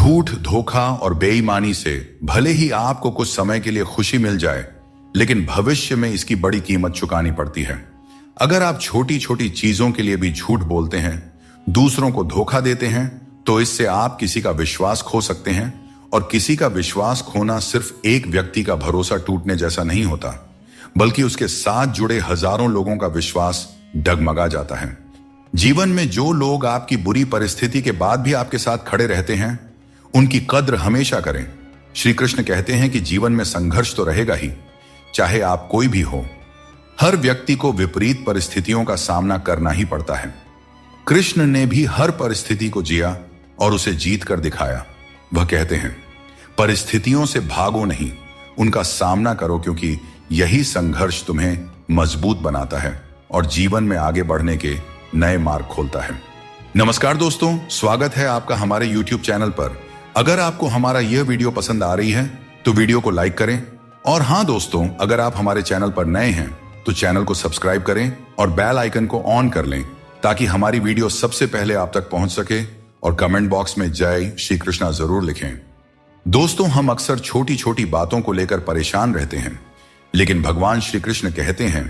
झूठ, धोखा और बेईमानी से भले ही आपको कुछ समय के लिए खुशी मिल जाए, लेकिन भविष्य में इसकी बड़ी कीमत चुकानी पड़ती है। अगर आप छोटी छोटी चीजों के लिए भी झूठ बोलते हैं, दूसरों को धोखा देते हैं, तो इससे आप किसी का विश्वास खो सकते हैं। और किसी का विश्वास खोना सिर्फ एक व्यक्ति का भरोसा टूटने जैसा नहीं होता, बल्कि उसके साथ जुड़े हजारों लोगों का विश्वास डगमगा जाता है। जीवन में जो लोग आपकी बुरी परिस्थिति के बाद भी आपके साथ खड़े रहते हैं, उनकी कद्र हमेशा करें। श्री कृष्ण कहते हैं कि जीवन में संघर्ष तो रहेगा ही, चाहे आप कोई भी हो। हर व्यक्ति को विपरीत परिस्थितियों का सामना करना ही पड़ता है। कृष्ण ने भी हर परिस्थिति को जिया और उसे जीत कर दिखाया। वह कहते हैं, परिस्थितियों से भागो नहीं, उनका सामना करो, क्योंकि यही संघर्ष तुम्हें मजबूत बनाता है और जीवन में आगे बढ़ने के नए मार्ग खोलता है। नमस्कार दोस्तों, स्वागत है आपका हमारे YouTube चैनल पर। अगर आपको हमारा यह वीडियो पसंद आ रही है तो वीडियो को लाइक करें। और हां दोस्तों, अगर आप हमारे चैनल पर नए हैं तो चैनल को सब्सक्राइब करें और बेल आइकन को ऑन कर लें, ताकि हमारी वीडियो सबसे पहले आप तक पहुंच सके। और कमेंट बॉक्स में जय श्री कृष्णा जरूर लिखें। दोस्तों, हम अक्सर छोटी छोटी बातों को लेकर परेशान रहते हैं, लेकिन भगवान श्री कृष्ण कहते हैं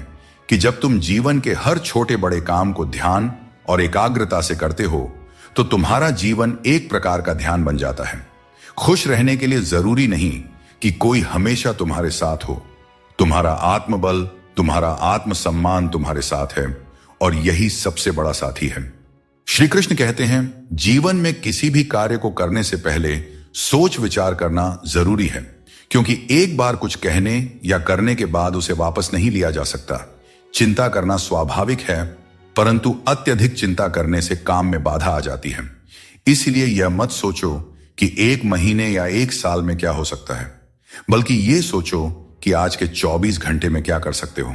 कि जब तुम जीवन के हर छोटे बड़े काम को ध्यान और एकाग्रता से करते हो, तो तुम्हारा जीवन एक प्रकार का ध्यान बन जाता है। खुश रहने के लिए जरूरी नहीं कि कोई हमेशा तुम्हारे साथ हो। तुम्हारा आत्मबल, तुम्हारा आत्मसम्मान तुम्हारे साथ है, और यही सबसे बड़ा साथी है। श्री कृष्ण कहते हैं, जीवन में किसी भी कार्य को करने से पहले सोच विचार करना जरूरी है, क्योंकि एक बार कुछ कहने या करने के बाद उसे वापस नहीं लिया जा सकता। चिंता करना स्वाभाविक है, परंतु अत्यधिक चिंता करने से काम में बाधा आ जाती है। इसलिए यह मत सोचो कि 1 महीने या 1 साल में क्या हो सकता है, बल्कि यह सोचो कि आज के 24 घंटे में क्या कर सकते हो।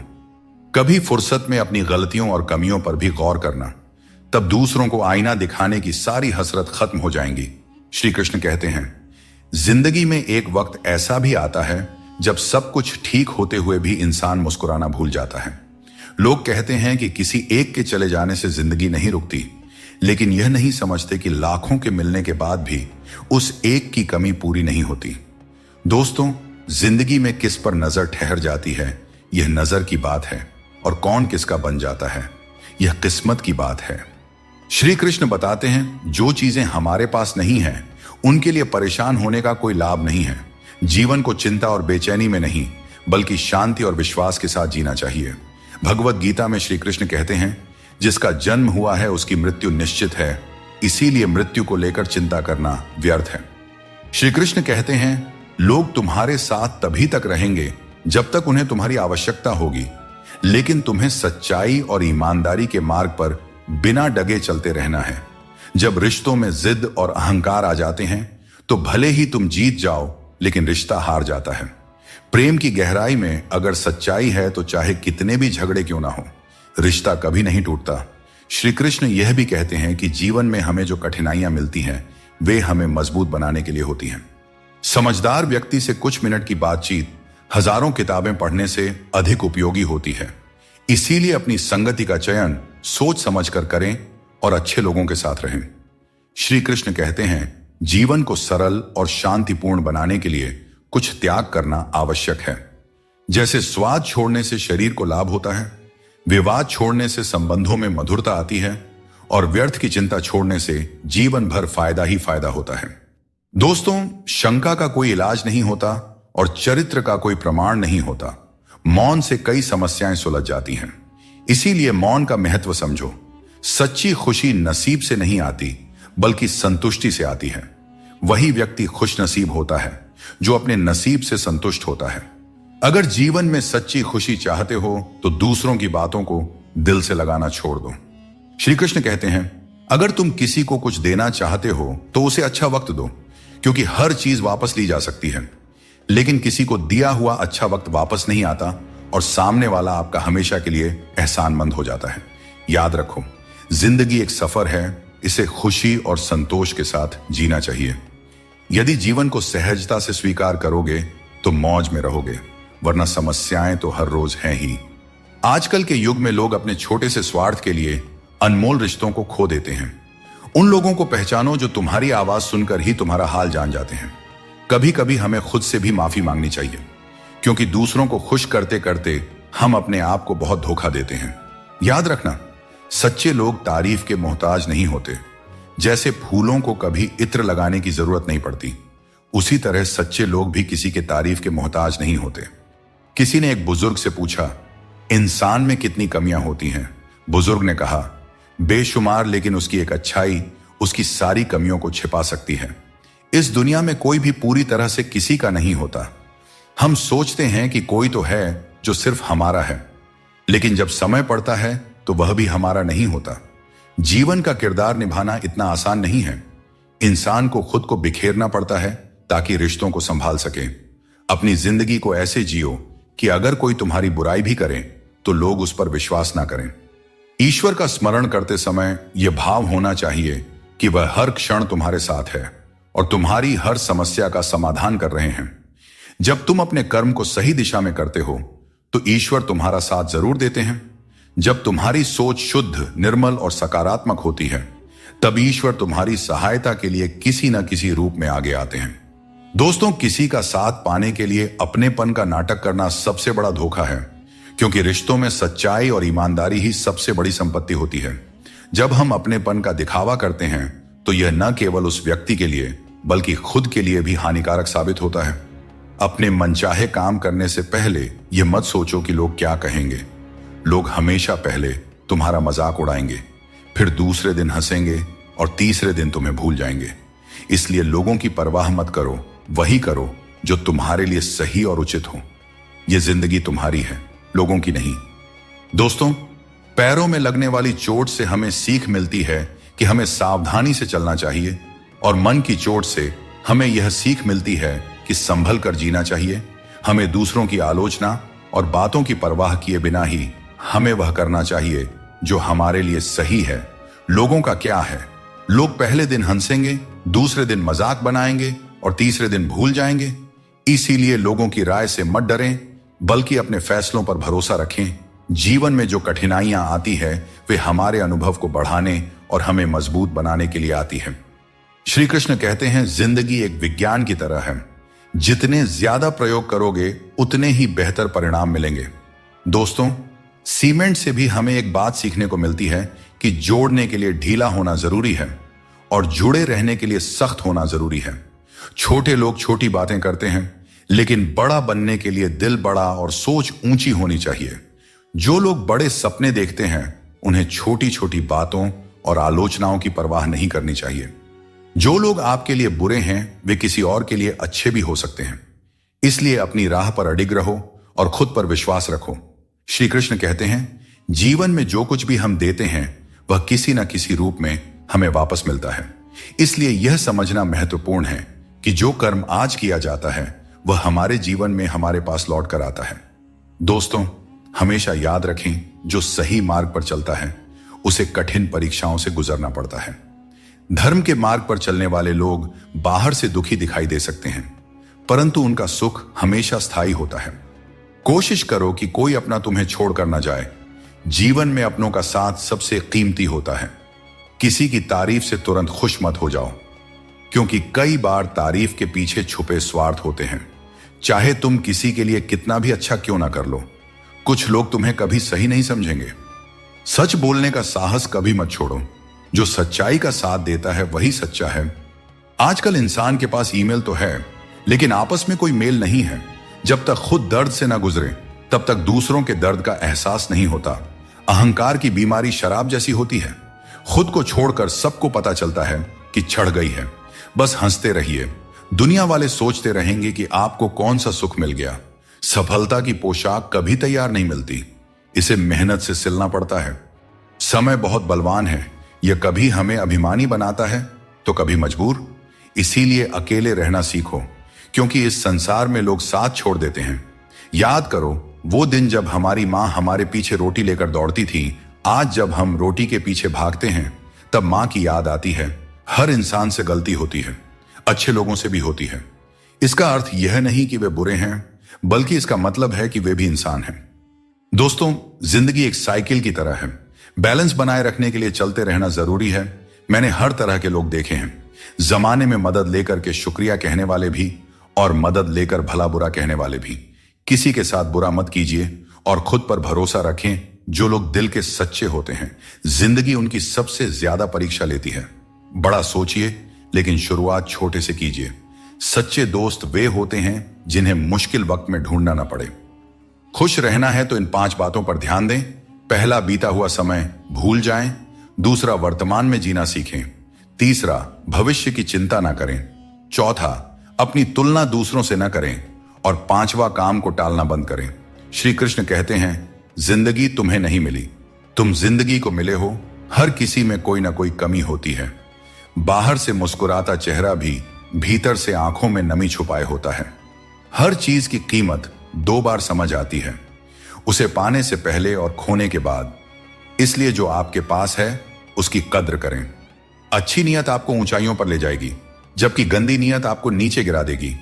कभी फुर्सत में अपनी गलतियों और कमियों पर भी गौर करना, तब दूसरों को आईना दिखाने की सारी हसरत खत्म हो जाएंगी। श्री कृष्ण कहते हैं, जिंदगी में एक वक्त ऐसा भी आता है जब सब कुछ ठीक होते हुए भी इंसान मुस्कुराना भूल जाता है। लोग कहते हैं कि किसी एक के चले जाने से जिंदगी नहीं रुकती, लेकिन यह नहीं समझते कि लाखों के मिलने के बाद भी उस एक की कमी पूरी नहीं होती। दोस्तों, जिंदगी में किस पर नजर ठहर जाती है, यह नजर की बात है, और कौन किसका बन जाता है, यह किस्मत की बात है। श्री कृष्ण बताते हैं, जो चीजें हमारे पास नहीं हैं, उनके लिए परेशान होने का कोई लाभ नहीं है। जीवन को चिंता और बेचैनी में नहीं, बल्कि शांति और विश्वास के साथ जीना चाहिए। भगवत गीता में श्री कृष्ण कहते हैं, जिसका जन्म हुआ है उसकी मृत्यु निश्चित है, इसीलिए मृत्यु को लेकर चिंता करना व्यर्थ है। श्री कृष्ण कहते हैं, लोग तुम्हारे साथ तभी तक रहेंगे जब तक उन्हें तुम्हारी आवश्यकता होगी, लेकिन तुम्हें सच्चाई और ईमानदारी के मार्ग पर बिना डगे चलते रहना है। जब रिश्तों में जिद और अहंकार आ जाते हैं, तो भले ही तुम जीत जाओ, लेकिन रिश्ता हार जाता है। प्रेम की गहराई में अगर सच्चाई है, तो चाहे कितने भी झगड़े क्यों ना हो, रिश्ता कभी नहीं टूटता। श्री कृष्ण यह भी कहते हैं कि जीवन में हमें जो कठिनाइयां मिलती हैं, वे हमें मजबूत बनाने के लिए होती हैं। समझदार व्यक्ति से कुछ मिनट की बातचीत हजारों किताबें पढ़ने से अधिक उपयोगी होती है। इसीलिए अपनी संगति का चयन सोच समझ कर करें और अच्छे लोगों के साथ रहें। श्री कृष्ण कहते हैं, जीवन को सरल और शांतिपूर्ण बनाने के लिए कुछ त्याग करना आवश्यक है। जैसे स्वाद छोड़ने से शरीर को लाभ होता है, विवाद छोड़ने से संबंधों में मधुरता आती है, और व्यर्थ की चिंता छोड़ने से जीवन भर फायदा ही फायदा होता है। दोस्तों, शंका का कोई इलाज नहीं होता और चरित्र का कोई प्रमाण नहीं होता। मौन से कई समस्याएं सुलझ जाती हैं। इसीलिए मौन का महत्व समझो। सच्ची खुशी नसीब से नहीं आती, बल्कि संतुष्टि से आती है। वही व्यक्ति खुश नसीब होता है जो अपने नसीब से संतुष्ट होता है। अगर जीवन में सच्ची खुशी चाहते हो, तो दूसरों की बातों को दिल से लगाना छोड़ दो। श्री कृष्ण कहते हैं, अगर तुम किसी को कुछ देना चाहते हो, तो उसे अच्छा वक्त दो, क्योंकि हर चीज वापस ली जा सकती है, लेकिन किसी को दिया हुआ अच्छा वक्त वापस नहीं आता, और सामने वाला आपका हमेशा के लिए एहसानमंद हो जाता है। याद रखो, जिंदगी एक सफर है, इसे खुशी और संतोष के साथ जीना चाहिए। यदि जीवन को सहजता से स्वीकार करोगे, तो मौज में रहोगे, वरना समस्याएं तो हर रोज हैं ही। आजकल के युग में लोग अपने छोटे से स्वार्थ के लिए अनमोल रिश्तों को खो देते हैं। उन लोगों को पहचानो जो तुम्हारी आवाज सुनकर ही तुम्हारा हाल जान जाते हैं। कभी कभी हमें खुद से भी माफी मांगनी चाहिए, क्योंकि दूसरों को खुश करते करते हम अपने आप को बहुत धोखा देते हैं। याद रखना, सच्चे लोग तारीफ के मोहताज नहीं होते। जैसे फूलों को कभी इत्र लगाने की जरूरत नहीं पड़ती, उसी तरह सच्चे लोग भी किसी के तारीफ के मोहताज नहीं होते। किसी ने एक बुजुर्ग से पूछा, इंसान में कितनी कमियां होती हैं? बुजुर्ग ने कहा, बेशुमार, लेकिन उसकी एक अच्छाई उसकी सारी कमियों को छिपा सकती है। इस दुनिया में कोई भी पूरी तरह से किसी का नहीं होता। हम सोचते हैं कि कोई तो है जो सिर्फ हमारा है, लेकिन जब समय पड़ता है तो वह भी हमारा नहीं होता। जीवन का किरदार निभाना इतना आसान नहीं है। इंसान को खुद को बिखेरना पड़ता है ताकि रिश्तों को संभाल सके। अपनी जिंदगी को ऐसे जियो कि अगर कोई तुम्हारी बुराई भी करे तो लोग उस पर विश्वास ना करें। ईश्वर का स्मरण करते समय यह भाव होना चाहिए कि वह हर क्षण तुम्हारे साथ है और तुम्हारी हर समस्या का समाधान कर रहे हैं। जब तुम अपने कर्म को सही दिशा में करते हो तो ईश्वर तुम्हारा साथ जरूर देते हैं। जब तुम्हारी सोच शुद्ध, निर्मल और सकारात्मक होती है, तब ईश्वर तुम्हारी सहायता के लिए किसी न किसी रूप में आगे आते हैं। दोस्तों, किसी का साथ पाने के लिए अपनेपन का नाटक करना सबसे बड़ा धोखा है, क्योंकि रिश्तों में सच्चाई और ईमानदारी ही सबसे बड़ी संपत्ति होती है। जब हम अपनेपन का दिखावा करते हैं तो यह न केवल उस व्यक्ति के लिए बल्कि खुद के लिए भी हानिकारक साबित होता है। अपने मनचाहे काम करने से पहले यह मत सोचो कि लोग क्या कहेंगे। लोग हमेशा पहले तुम्हारा मजाक उड़ाएंगे, फिर दूसरे दिन हंसेंगे और तीसरे दिन तुम्हें भूल जाएंगे। इसलिए लोगों की परवाह मत करो, वही करो जो तुम्हारे लिए सही और उचित हो। यह जिंदगी तुम्हारी है, लोगों की नहीं। दोस्तों, पैरों में लगने वाली चोट से हमें सीख मिलती है कि हमें सावधानी से चलना चाहिए, और मन की चोट से हमें यह सीख मिलती है कि संभल कर जीना चाहिए। हमें दूसरों की आलोचना और बातों की परवाह किए बिना ही हमें वह करना चाहिए जो हमारे लिए सही है। लोगों का क्या है? लोग पहले दिन हंसेंगे, दूसरे दिन मजाक बनाएंगे और तीसरे दिन भूल जाएंगे। इसीलिए लोगों की राय से मत डरें, बल्कि अपने फैसलों पर भरोसा रखें। जीवन में जो कठिनाइयां आती है वे हमारे अनुभव को बढ़ाने और हमें मजबूत बनाने के लिए आती है। श्री कृष्ण कहते हैं, जिंदगी एक विज्ञान की तरह है। जितने ज्यादा प्रयोग करोगे उतने ही बेहतर परिणाम मिलेंगे। दोस्तों, सीमेंट से भी हमें एक बात सीखने को मिलती है कि जोड़ने के लिए ढीला होना जरूरी है और जुड़े रहने के लिए सख्त होना जरूरी है। छोटे लोग छोटी बातें करते हैं, लेकिन बड़ा बनने के लिए दिल बड़ा और सोच ऊंची होनी चाहिए। जो लोग बड़े सपने देखते हैं उन्हें छोटी छोटी बातों और आलोचनाओं की परवाह नहीं करनी चाहिए। जो लोग आपके लिए बुरे हैं वे किसी और के लिए अच्छे भी हो सकते हैं। इसलिए अपनी राह पर अडिग रहो और खुद पर विश्वास रखो। श्री कृष्ण कहते हैं, जीवन में जो कुछ भी हम देते हैं वह किसी न किसी रूप में हमें वापस मिलता है। इसलिए यह समझना महत्वपूर्ण है कि जो कर्म आज किया जाता है वह हमारे जीवन में हमारे पास लौट कर आता है। दोस्तों, हमेशा याद रखें, जो सही मार्ग पर चलता है उसे कठिन परीक्षाओं से गुजरना पड़ता है। धर्म के मार्ग पर चलने वाले लोग बाहर से दुखी दिखाई दे सकते हैं, परंतु उनका सुख हमेशा स्थायी होता है। कोशिश करो कि कोई अपना तुम्हें छोड़कर न जाए। जीवन में अपनों का साथ सबसे कीमती होता है। किसी की तारीफ से तुरंत खुश मत हो जाओ, क्योंकि कई बार तारीफ के पीछे छुपे स्वार्थ होते हैं। चाहे तुम किसी के लिए कितना भी अच्छा क्यों ना कर लो, कुछ लोग तुम्हें कभी सही नहीं समझेंगे। सच बोलने का साहस कभी मत छोड़ो। जो सच्चाई का साथ देता है वही सच्चा है। आजकल इंसान के पास ईमेल तो है, लेकिन आपस में कोई मेल नहीं है। जब तक खुद दर्द से ना गुजरे तब तक दूसरों के दर्द का एहसास नहीं होता। अहंकार की बीमारी शराब जैसी होती है। खुद को छोड़कर सबको पता चलता है कि छड़ गई है। बस हंसते रहिए। दुनिया वाले सोचते रहेंगे कि आपको कौन सा सुख मिल गया। सफलता की पोशाक कभी तैयार नहीं मिलती, इसे मेहनत से सिलना पड़ता है। समय बहुत बलवान है, यह कभी हमें अभिमानी बनाता है तो कभी मजबूर। इसीलिए अकेले रहना सीखो, क्योंकि इस संसार में लोग साथ छोड़ देते हैं। याद करो वो दिन जब हमारी माँ हमारे पीछे रोटी लेकर दौड़ती थी। आज जब हम रोटी के पीछे भागते हैं तब माँ की याद आती है। हर इंसान से गलती होती है, अच्छे लोगों से भी होती है। इसका अर्थ यह नहीं कि वे बुरे हैं, बल्कि इसका मतलब है कि वे भी इंसान हैं। दोस्तों, जिंदगी एक साइकिल की तरह है। बैलेंस बनाए रखने के लिए चलते रहना जरूरी है। मैंने हर तरह के लोग देखे हैं। जमाने में मदद लेकर के शुक्रिया कहने वाले भी और मदद लेकर भला बुरा कहने वाले भी। किसी के साथ बुरा मत कीजिए और खुद पर भरोसा रखें। जो लोग दिल के सच्चे होते हैं, जिंदगी उनकी सबसे ज्यादा परीक्षा लेती है। बड़ा सोचिए, लेकिन शुरुआत छोटे से कीजिए। सच्चे दोस्त वे होते हैं जिन्हें मुश्किल वक्त में ढूंढना ना पड़े। खुश रहना है तो इन 5 बातों पर ध्यान दें। पहला, बीता हुआ समय भूल जाएं। दूसरा, वर्तमान में जीना सीखें। तीसरा, भविष्य की चिंता ना करें। चौथा, अपनी तुलना दूसरों से ना करें। और 5वां, काम को टालना बंद करें। श्री कृष्ण कहते हैं, जिंदगी तुम्हें नहीं मिली, तुम जिंदगी को मिले हो। हर किसी में कोई ना कोई कमी होती है। बाहर से मुस्कुराता चेहरा भी भीतर से आंखों में नमी छुपाए होता है। हर चीज की कीमत 2 बार समझ आती है, उसे पाने से पहले और खोने के बाद। इसलिए जो आपके पास है उसकी कद्र करें। अच्छी नीयत आपको ऊंचाइयों पर ले जाएगी, जबकि गंदी नीयत आपको नीचे गिरा देगी।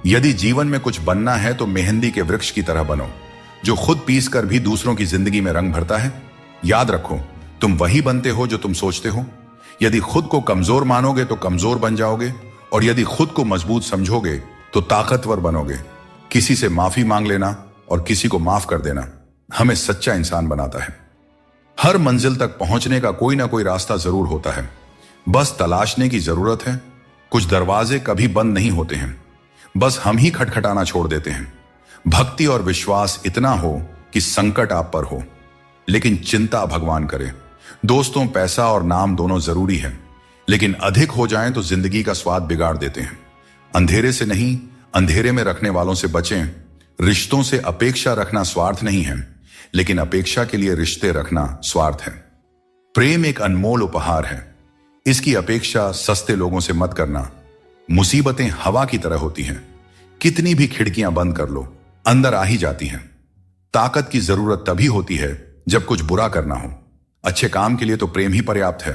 यदि जीवन में कुछ बनना है तो मेहंदी के वृक्ष की तरह बनो, जो खुद पीस कर भी दूसरों की जिंदगी में रंग भरता है। याद रखो, तुम वही बनते हो जो तुम सोचते हो। यदि खुद को कमजोर मानोगे तो कमजोर बन जाओगे, और यदि खुद को मजबूत समझोगे तो ताकतवर बनोगे। किसी से माफी मांग लेना और किसी को माफ कर देना हमें सच्चा इंसान बनाता है। हर मंजिल तक पहुंचने का कोई ना कोई रास्ता जरूर होता है, बस तलाशने की जरूरत है। कुछ दरवाजे कभी बंद नहीं होते हैं, बस हम ही खटखटाना छोड़ देते हैं। भक्ति और विश्वास इतना हो कि संकट आप पर हो, लेकिन चिंता भगवान करे। दोस्तों, पैसा और नाम दोनों जरूरी है, लेकिन अधिक हो जाएं तो जिंदगी का स्वाद बिगाड़ देते हैं। अंधेरे से नहीं, अंधेरे में रखने वालों से बचें। रिश्तों से अपेक्षा रखना स्वार्थ नहीं है, लेकिन अपेक्षा के लिए रिश्ते रखना स्वार्थ है। प्रेम एक अनमोल उपहार है, इसकी अपेक्षा सस्ते लोगों से मत करना। मुसीबतें हवा की तरह होती हैं, कितनी भी खिड़कियां बंद कर लो, अंदर आ ही जाती हैं। ताकत की जरूरत तभी होती है जब कुछ बुरा करना हो। अच्छे काम के लिए तो प्रेम ही पर्याप्त है।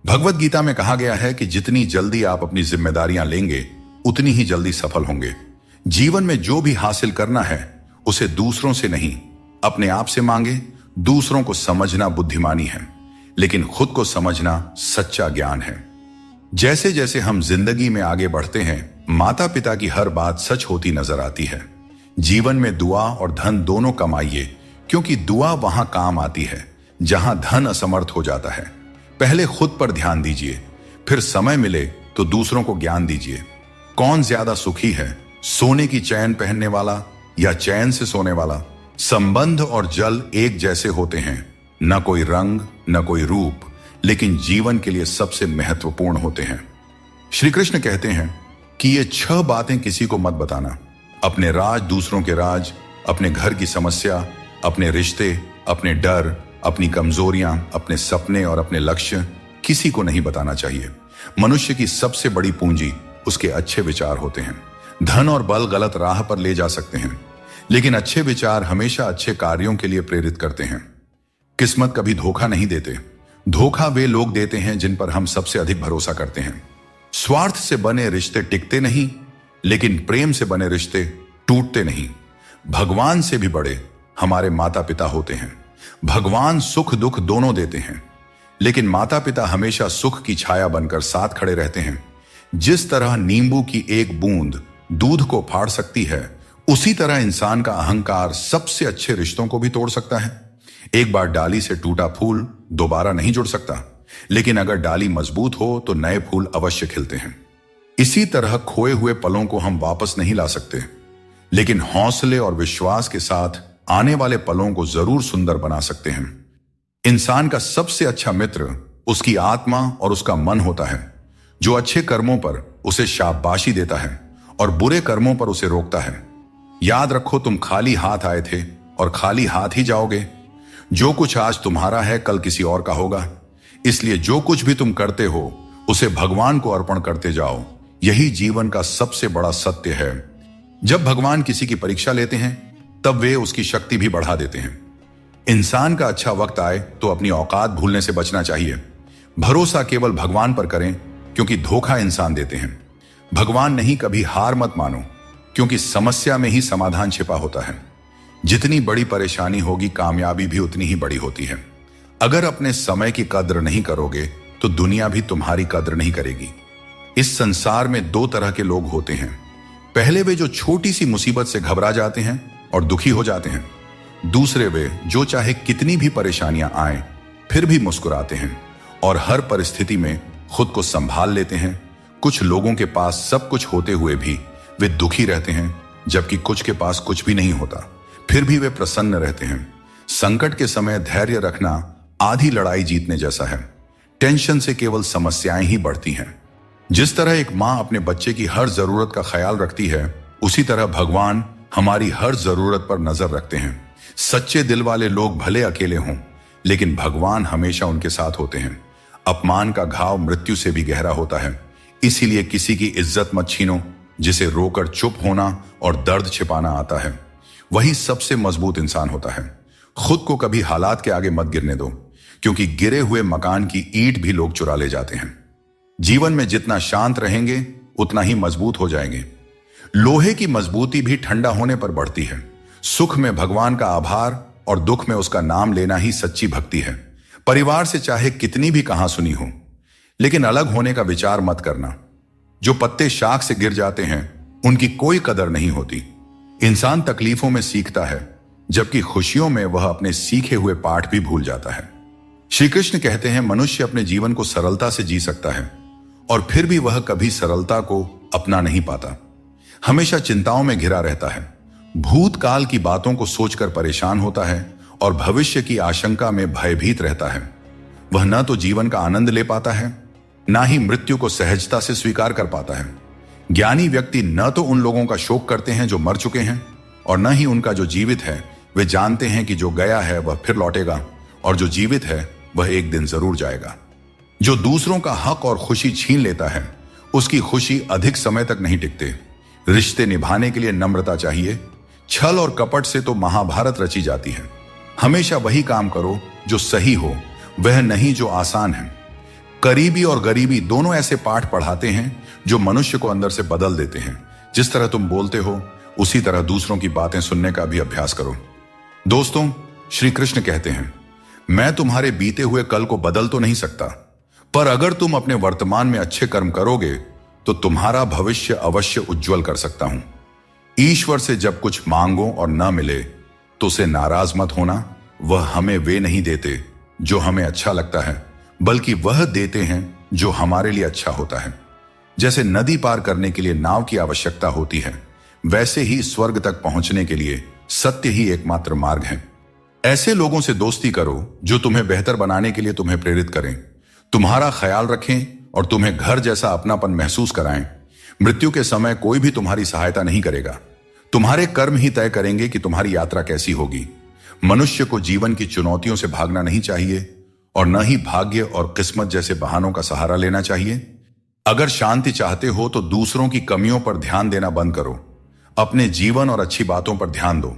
भगवत गीता में कहा गया है कि जितनी जल्दी आप अपनी जिम्मेदारियां लेंगे, उतनी ही जल्दी सफल होंगे। जीवन में जो भी हासिल करना है, उसे दूसरों से नहीं, अपने आप से मांगे। दूसरों को समझना बुद्धिमानी है, लेकिन खुद को समझना सच्चा ज्ञान है। जैसे जैसे हम जिंदगी में आगे बढ़ते हैं, माता पिता की हर बात सच होती नजर आती है। जीवन में दुआ और धन दोनों कमाइए, क्योंकि दुआ वहां काम आती है जहां धन असमर्थ हो जाता है। पहले खुद पर ध्यान दीजिए, फिर समय मिले तो दूसरों को ज्ञान दीजिए। कौन ज्यादा सुखी है, सोने की चैन पहनने वाला या चैन से सोने वाला? संबंध और जल एक जैसे होते हैं, न कोई रंग न कोई रूप, लेकिन जीवन के लिए सबसे महत्वपूर्ण होते हैं। श्री कृष्ण कहते हैं कि ये 6 बातें किसी को मत बताना। अपने राज, दूसरों के राज, अपने घर की समस्या, अपने रिश्ते, अपने डर, अपनी कमजोरियां, अपने सपने और अपने लक्ष्य किसी को नहीं बताना चाहिए। मनुष्य की सबसे बड़ी पूंजी उसके अच्छे विचार होते हैं। धन और बल गलत राह पर ले जा सकते हैं, लेकिन अच्छे विचार हमेशा अच्छे कार्यों के लिए प्रेरित करते हैं। किस्मत कभी धोखा नहीं देते। धोखा वे लोग देते हैं जिन पर हम सबसे अधिक भरोसा करते हैं। स्वार्थ से बने रिश्ते टिकते नहीं, लेकिन प्रेम से बने रिश्ते टूटते नहीं। भगवान से भी बड़े हमारे माता पिता होते हैं। भगवान सुख दुख दोनों देते हैं, लेकिन माता पिता हमेशा सुख की छाया बनकर साथ खड़े रहते हैं। जिस तरह नींबू की एक बूंद दूध को फाड़ सकती है, उसी तरह इंसान का अहंकार सबसे अच्छे रिश्तों को भी तोड़ सकता है। एक बार डाली से टूटा फूल दोबारा नहीं जुड़ सकता, लेकिन अगर डाली मजबूत हो तो नए फूल अवश्य खिलते हैं। इसी तरह खोए हुए पलों को हम वापस नहीं ला सकते, लेकिन हौसले और विश्वास के साथ आने वाले पलों को जरूर सुंदर बना सकते हैं। इंसान का सबसे अच्छा मित्र उसकी आत्मा और उसका मन होता है, जो अच्छे कर्मों पर उसे शाबाशी देता है और बुरे कर्मों पर उसे रोकता है। याद रखो, तुम खाली हाथ आए थे और खाली हाथ ही जाओगे। जो कुछ आज तुम्हारा है, कल किसी और का होगा। इसलिए जो कुछ भी तुम करते हो, उसे भगवान को अर्पण करते जाओ। यही जीवन का सबसे बड़ा सत्य है। जब भगवान किसी की परीक्षा लेते हैं, तब वे उसकी शक्ति भी बढ़ा देते हैं। इंसान का अच्छा वक्त आए तो अपनी औकात भूलने से बचना चाहिए। भरोसा केवल भगवान पर करें, क्योंकि धोखा इंसान देते हैं। भगवान नहीं, कभी हार मत मानो, क्योंकि समस्या में ही समाधान छिपा होता है। जितनी बड़ी परेशानी होगी, कामयाबी भी उतनी ही बड़ी होती है। अगर अपने समय की कद्र नहीं करोगे तो दुनिया भी तुम्हारी कद्र नहीं करेगी। इस संसार में दो तरह के लोग होते हैं। पहले वे जो छोटी सी मुसीबत से घबरा जाते हैं और दुखी हो जाते हैं। दूसरे वे जो चाहे कितनी भी परेशानियां आए फिर भी मुस्कुराते हैं और हर परिस्थिति में खुद को संभाल लेते हैं। कुछ लोगों के पास सब कुछ होते हुए भी वे दुखी रहते हैं, जबकि कुछ के पास कुछ भी नहीं होता फिर भी वे प्रसन्न रहते हैं। संकट के समय धैर्य रखना आधी लड़ाई जीतने जैसा है। टेंशन से केवल समस्याएं ही बढ़ती हैं। जिस तरह एक मां अपने बच्चे की हर जरूरत का ख्याल रखती है, उसी तरह भगवान हमारी हर जरूरत पर नजर रखते हैं। सच्चे दिल वाले लोग भले अकेले हों, लेकिन भगवान हमेशा उनके साथ होते हैं। अपमान का घाव मृत्यु से भी गहरा होता है, इसीलिए किसी की इज्जत मत छीनो। जिसे रोकर चुप होना और दर्द छिपाना आता है, वही सबसे मजबूत इंसान होता है। खुद को कभी हालात के आगे मत गिरने दो, क्योंकि गिरे हुए मकान की ईंट भी लोग चुरा ले जाते हैं। जीवन में जितना शांत रहेंगे उतना ही मजबूत हो जाएंगे। लोहे की मजबूती भी ठंडा होने पर बढ़ती है। सुख में भगवान का आभार और दुख में उसका नाम लेना ही सच्ची भक्ति है। परिवार से चाहे कितनी भी कहां सुनी हो, लेकिन अलग होने का विचार मत करना। जो पत्ते शाख से गिर जाते हैं उनकी कोई कदर नहीं होती। इंसान तकलीफों में सीखता है, जबकि खुशियों में वह अपने सीखे हुए पाठ भी भूल जाता है। श्री कृष्ण कहते हैं, मनुष्य अपने जीवन को सरलता से जी सकता है और फिर भी वह कभी सरलता को अपना नहीं पाता। हमेशा चिंताओं में घिरा रहता है, भूतकाल की बातों को सोचकर परेशान होता है और भविष्य की आशंका में भयभीत रहता है। वह न तो जीवन का आनंद ले पाता है, ना ही मृत्यु को सहजता से स्वीकार कर पाता है। ज्ञानी व्यक्ति न तो उन लोगों का शोक करते हैं जो मर चुके हैं, और न ही उनका जो जीवित है। वे जानते हैं कि जो गया है वह फिर लौटेगा और जो जीवित है वह एक दिन जरूर जाएगा। जो दूसरों का हक और खुशी छीन लेता है, उसकी खुशी अधिक समय तक नहीं टिकते। रिश्ते निभाने के लिए नम्रता चाहिए। छल और कपट से तो महाभारत रची जाती है। हमेशा वही काम करो जो सही हो, वह नहीं जो आसान है। करीबी और गरीबी दोनों ऐसे पाठ पढ़ाते हैं जो मनुष्य को अंदर से बदल देते हैं। जिस तरह तुम बोलते हो, उसी तरह दूसरों की बातें सुनने का भी अभ्यास करो। दोस्तों, श्री कृष्ण कहते हैं, मैं तुम्हारे बीते हुए कल को बदल तो नहीं सकता, पर अगर तुम अपने वर्तमान में अच्छे कर्म करोगे तो तुम्हारा भविष्य अवश्य उज्जवल कर सकता हूं। ईश्वर से जब कुछ मांगो और न मिले तो उसे नाराज मत होना। वह हमें वे नहीं देते जो हमें अच्छा लगता है, बल्कि वह देते हैं जो हमारे लिए अच्छा होता है। जैसे नदी पार करने के लिए नाव की आवश्यकता होती है, वैसे ही स्वर्ग तक पहुंचने के लिए सत्य ही एकमात्र मार्ग है। ऐसे लोगों से दोस्ती करो जो तुम्हें बेहतर बनाने के लिए तुम्हें प्रेरित करें, तुम्हारा ख्याल रखें और तुम्हें घर जैसा अपनापन महसूस कराएं। मृत्यु के समय कोई भी तुम्हारी सहायता नहीं करेगा। तुम्हारे कर्म ही तय करेंगे कि तुम्हारी यात्रा कैसी होगी। मनुष्य को जीवन की चुनौतियों से भागना नहीं चाहिए और न ही भाग्य और किस्मत जैसे बहानों का सहारा लेना चाहिए। अगर शांति चाहते हो तो दूसरों की कमियों पर ध्यान देना बंद करो। अपने जीवन और अच्छी बातों पर ध्यान दो।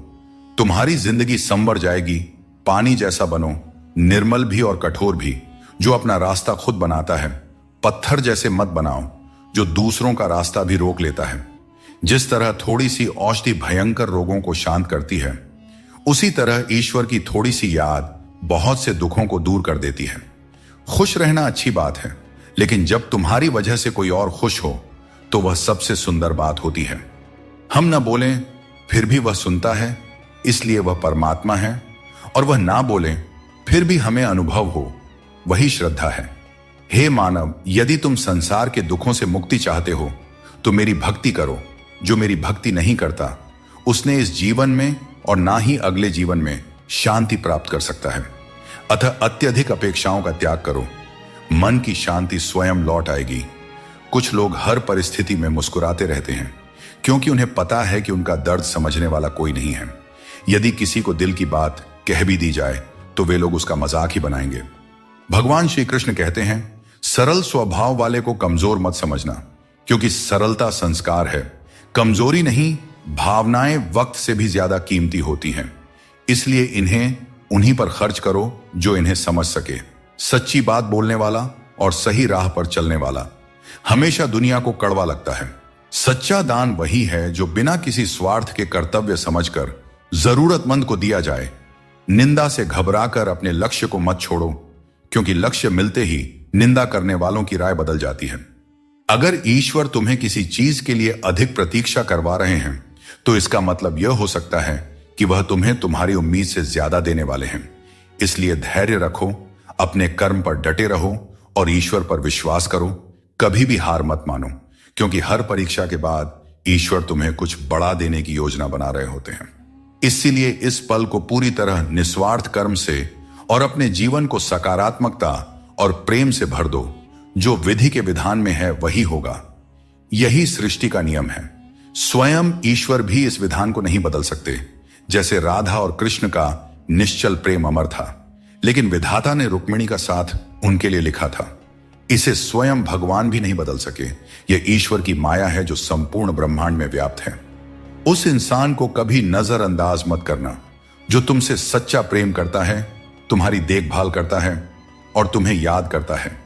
तुम्हारी जिंदगी संवर जाएगी। पानी जैसा बनो, निर्मल भी और कठोर भी, जो अपना रास्ता खुद बनाता है। पत्थर जैसे मत बनाओ जो दूसरों का रास्ता भी रोक लेता है। जिस तरह थोड़ी सी औषधि भयंकर रोगों को शांत करती है, उसी तरह ईश्वर की थोड़ी सी याद बहुत से दुखों को दूर कर देती है। खुश रहना अच्छी बात है, लेकिन जब तुम्हारी वजह से कोई और खुश हो तो वह सबसे सुंदर बात होती है। हम न बोलें फिर भी वह सुनता है, इसलिए वह परमात्मा है, और वह ना बोलें फिर भी हमें अनुभव हो, वही श्रद्धा है। हे मानव, यदि तुम संसार के दुखों से मुक्ति चाहते हो तो मेरी भक्ति करो। जो मेरी भक्ति नहीं करता, उसने इस जीवन में और ना ही अगले जीवन में शांति प्राप्त कर सकता है। अतः अत्यधिक अपेक्षाओं का त्याग करो। मन की शांति स्वयं लौट आएगी। कुछ लोग हर परिस्थिति में मुस्कुराते रहते हैं, क्योंकि उन्हें पता है कि उनका दर्द समझने वाला कोई नहीं है। यदि किसी को दिल की बात कह भी दी जाए तो वे लोग उसका मजाक ही बनाएंगे। भगवान श्री कृष्ण कहते हैं, सरल स्वभाव वाले को कमजोर मत समझना, क्योंकि सरलता संस्कार है। कमजोरी नहीं, भावनाएं वक्त से भी ज्यादा कीमती होती हैं। इसलिए इन्हें उन्हीं पर खर्च करो जो इन्हें समझ सके। सच्ची बात बोलने वाला और सही राह पर चलने वाला हमेशा दुनिया को कड़वा लगता है। सच्चा दान वही है जो बिना किसी स्वार्थ के कर्तव्य समझकर जरूरतमंद को दिया जाए। निंदा से घबराकर अपने लक्ष्य को मत छोड़ो, क्योंकि लक्ष्य मिलते ही निंदा करने वालों की राय बदल जाती है। अगर ईश्वर तुम्हें किसी चीज के लिए अधिक प्रतीक्षा करवा रहे हैं तो इसका मतलब यह हो सकता है कि वह तुम्हें तुम्हारी उम्मीद से ज्यादा देने वाले हैं। इसलिए धैर्य रखो, अपने कर्म पर डटे रहो और ईश्वर पर विश्वास करो। कभी भी हार मत मानो, क्योंकि हर परीक्षा के बाद ईश्वर तुम्हें कुछ बड़ा देने की योजना बना रहे होते हैं। इसीलिए इस पल को पूरी तरह निस्वार्थ कर्म से और अपने जीवन को सकारात्मकता और प्रेम से भर दो। जो विधि के विधान में है वही होगा। यही सृष्टि का नियम है। स्वयं ईश्वर भी इस विधान को नहीं बदल सकते। जैसे राधा और कृष्ण का निश्चल प्रेम अमर था, लेकिन विधाता ने रुक्मिणी का साथ उनके लिए लिखा था। इसे स्वयं भगवान भी नहीं बदल सके। यह ईश्वर की माया है जो संपूर्ण ब्रह्मांड में व्याप्त है। उस इंसान को कभी नजरअंदाज मत करना जो तुमसे सच्चा प्रेम करता है, तुम्हारी देखभाल करता है और तुम्हें याद करता है।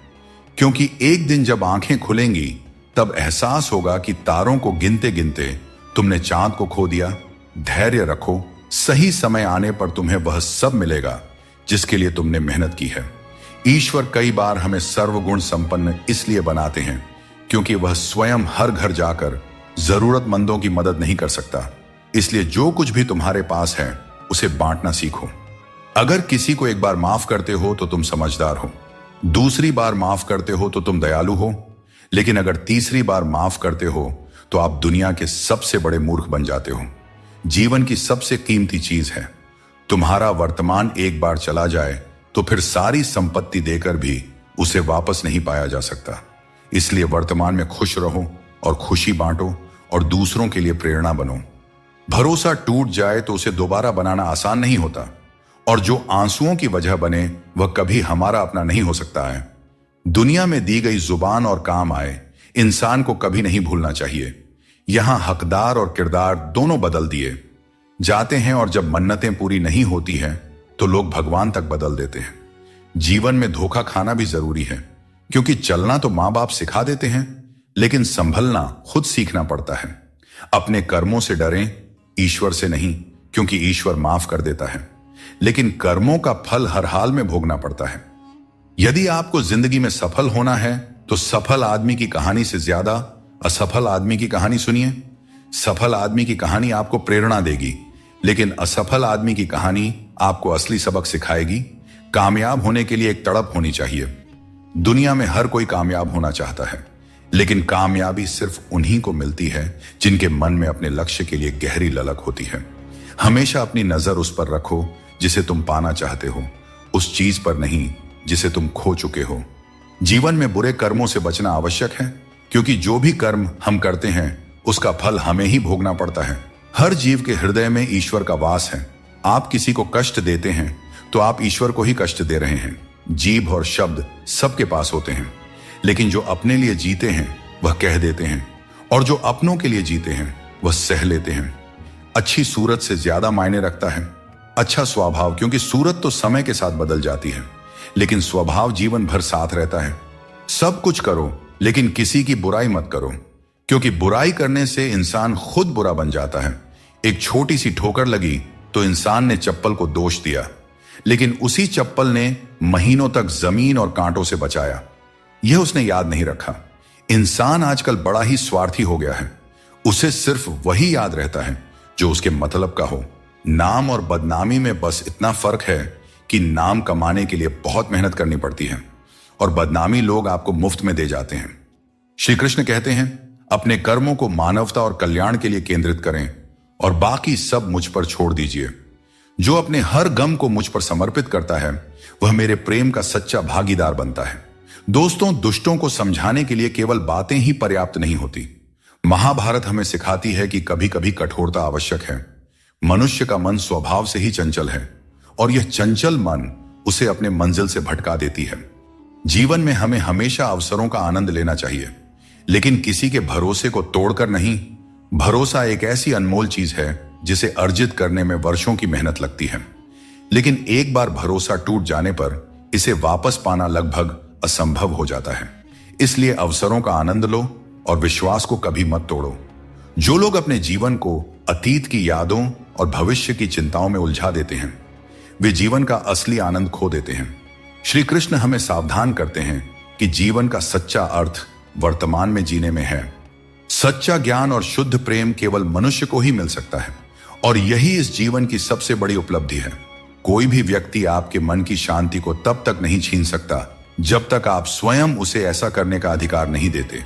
क्योंकि एक दिन जब आंखें खुलेंगी तब एहसास होगा कि तारों को गिनते गिनते तुमने चांद को खो दिया। धैर्य रखो, सही समय आने पर तुम्हें वह सब मिलेगा जिसके लिए तुमने मेहनत की है। ईश्वर कई बार हमें सर्वगुण संपन्न इसलिए बनाते हैं क्योंकि वह स्वयं हर घर जाकर जरूरतमंदों की मदद नहीं कर सकता। इसलिए जो कुछ भी तुम्हारे पास है उसे बांटना सीखो। अगर किसी को एक बार माफ करते हो तो तुम समझदार हो, दूसरी बार माफ करते हो तो तुम दयालु हो, लेकिन अगर तीसरी बार माफ करते हो तो आप दुनिया के सबसे बड़े मूर्ख बन जाते हो। जीवन की सबसे कीमती चीज है। तुम्हारा वर्तमान एक बार चला जाए तो फिर सारी संपत्ति देकर भी उसे वापस नहीं पाया जा सकता। इसलिए वर्तमान में खुश रहो और खुशी बांटो और दूसरों के लिए प्रेरणा बनो। भरोसा टूट जाए तो उसे दोबारा बनाना आसान नहीं होता, और जो आंसुओं की वजह बने वह कभी हमारा अपना नहीं हो सकता है। दुनिया में दी गई जुबान और काम आए इंसान को कभी नहीं भूलना चाहिए। यहां हकदार और किरदार दोनों बदल दिए जाते हैं, और जब मन्नतें पूरी नहीं होती हैं तो लोग भगवान तक बदल देते हैं। जीवन में धोखा खाना भी जरूरी है, क्योंकि चलना तो मां बाप सिखा देते हैं, लेकिन संभलना खुद सीखना पड़ता है। अपने कर्मों से डरें, ईश्वर से नहीं, क्योंकि ईश्वर माफ कर देता है, लेकिन कर्मों का फल हर हाल में भोगना पड़ता है। यदि आपको जिंदगी में सफल होना है तो सफल आदमी की कहानी से ज्यादा असफल आदमी की कहानी सुनिए। सफल आदमी की कहानी आपको प्रेरणा देगी, लेकिन असफल आदमी की कहानी आपको असली सबक सिखाएगी। कामयाब होने के लिए एक तड़प होनी चाहिए। दुनिया में हर कोई कामयाब होना चाहता है, लेकिन कामयाबी सिर्फ उन्हीं को मिलती है जिनके मन में अपने लक्ष्य के लिए गहरी ललक होती है। हमेशा अपनी नजर उस पर रखो जिसे तुम पाना चाहते हो, उस चीज पर नहीं जिसे तुम खो चुके हो। जीवन में बुरे कर्मों से बचना आवश्यक है, क्योंकि जो भी कर्म हम करते हैं उसका फल हमें ही भोगना पड़ता है। हर जीव के हृदय में ईश्वर का वास है। आप किसी को कष्ट देते हैं तो आप ईश्वर को ही कष्ट दे रहे हैं। जीभ और शब्द सबके पास होते हैं, लेकिन जो अपने लिए जीते हैं वह कह देते हैं, और जो अपनों के लिए जीते हैं वह सह लेते हैं। अच्छी सूरत से ज्यादा मायने रखता है अच्छा स्वभाव, क्योंकि सूरत तो समय के साथ बदल जाती है, लेकिन स्वभाव जीवन भर साथ रहता है। सब कुछ करो, लेकिन किसी की बुराई मत करो, क्योंकि बुराई करने से इंसान खुद बुरा बन जाता है। एक छोटी सी ठोकर लगी तो इंसान ने चप्पल को दोष दिया, लेकिन उसी चप्पल ने महीनों तक जमीन और कांटों से बचाया। यह उसने याद नहीं रखा। इंसान आजकल बड़ा ही स्वार्थी हो गया है। उसे सिर्फ वही याद रहता है जो उसके मतलब का हो। नाम और बदनामी में बस इतना फर्क है कि नाम कमाने के लिए बहुत मेहनत करनी पड़ती है, और बदनामी लोग आपको मुफ्त में दे जाते हैं। श्री कृष्ण कहते हैं, अपने कर्मों को मानवता और कल्याण के लिए केंद्रित करें और बाकी सब मुझ पर छोड़ दीजिए। जो अपने हर गम को मुझ पर समर्पित करता है वह मेरे प्रेम का सच्चा भागीदार बनता है। दोस्तों, दुष्टों को समझाने के लिए केवल बातें ही पर्याप्त नहीं होती। महाभारत हमें सिखाती है कि कभी कभी कठोरता आवश्यक है। मनुष्य का मन स्वभाव से ही चंचल है, और यह चंचल मन उसे अपने मंजिल से भटका देती है। जीवन में हमें हमेशा अवसरों का आनंद लेना चाहिए, लेकिन किसी के भरोसे को तोड़कर नहीं। भरोसा एक ऐसी अनमोल चीज है जिसे अर्जित करने में वर्षों की मेहनत लगती है, लेकिन एक बार भरोसा टूट जाने पर इसे वापस पाना लगभग असंभव हो जाता है। इसलिए अवसरों का आनंद लो और विश्वास को कभी मत तोड़ो। जो लोग अपने जीवन को अतीत की यादों और भविष्य की चिंताओं में उलझा देते हैं, वे जीवन का असली आनंद खो देते हैं। श्री कृष्ण हमें सावधान करते हैं कि कि जीवन का सच्चा अर्थ वर्तमान में जीने में है। सच्चा ज्ञान और शुद्ध प्रेम केवल मनुष्य को ही मिल सकता है और यही इस जीवन की सबसे बड़ी उपलब्धि है। कोई भी व्यक्ति आपके मन की शांति को तब तक नहीं छीन सकता जब तक आप स्वयं उसे ऐसा करने का अधिकार नहीं देते।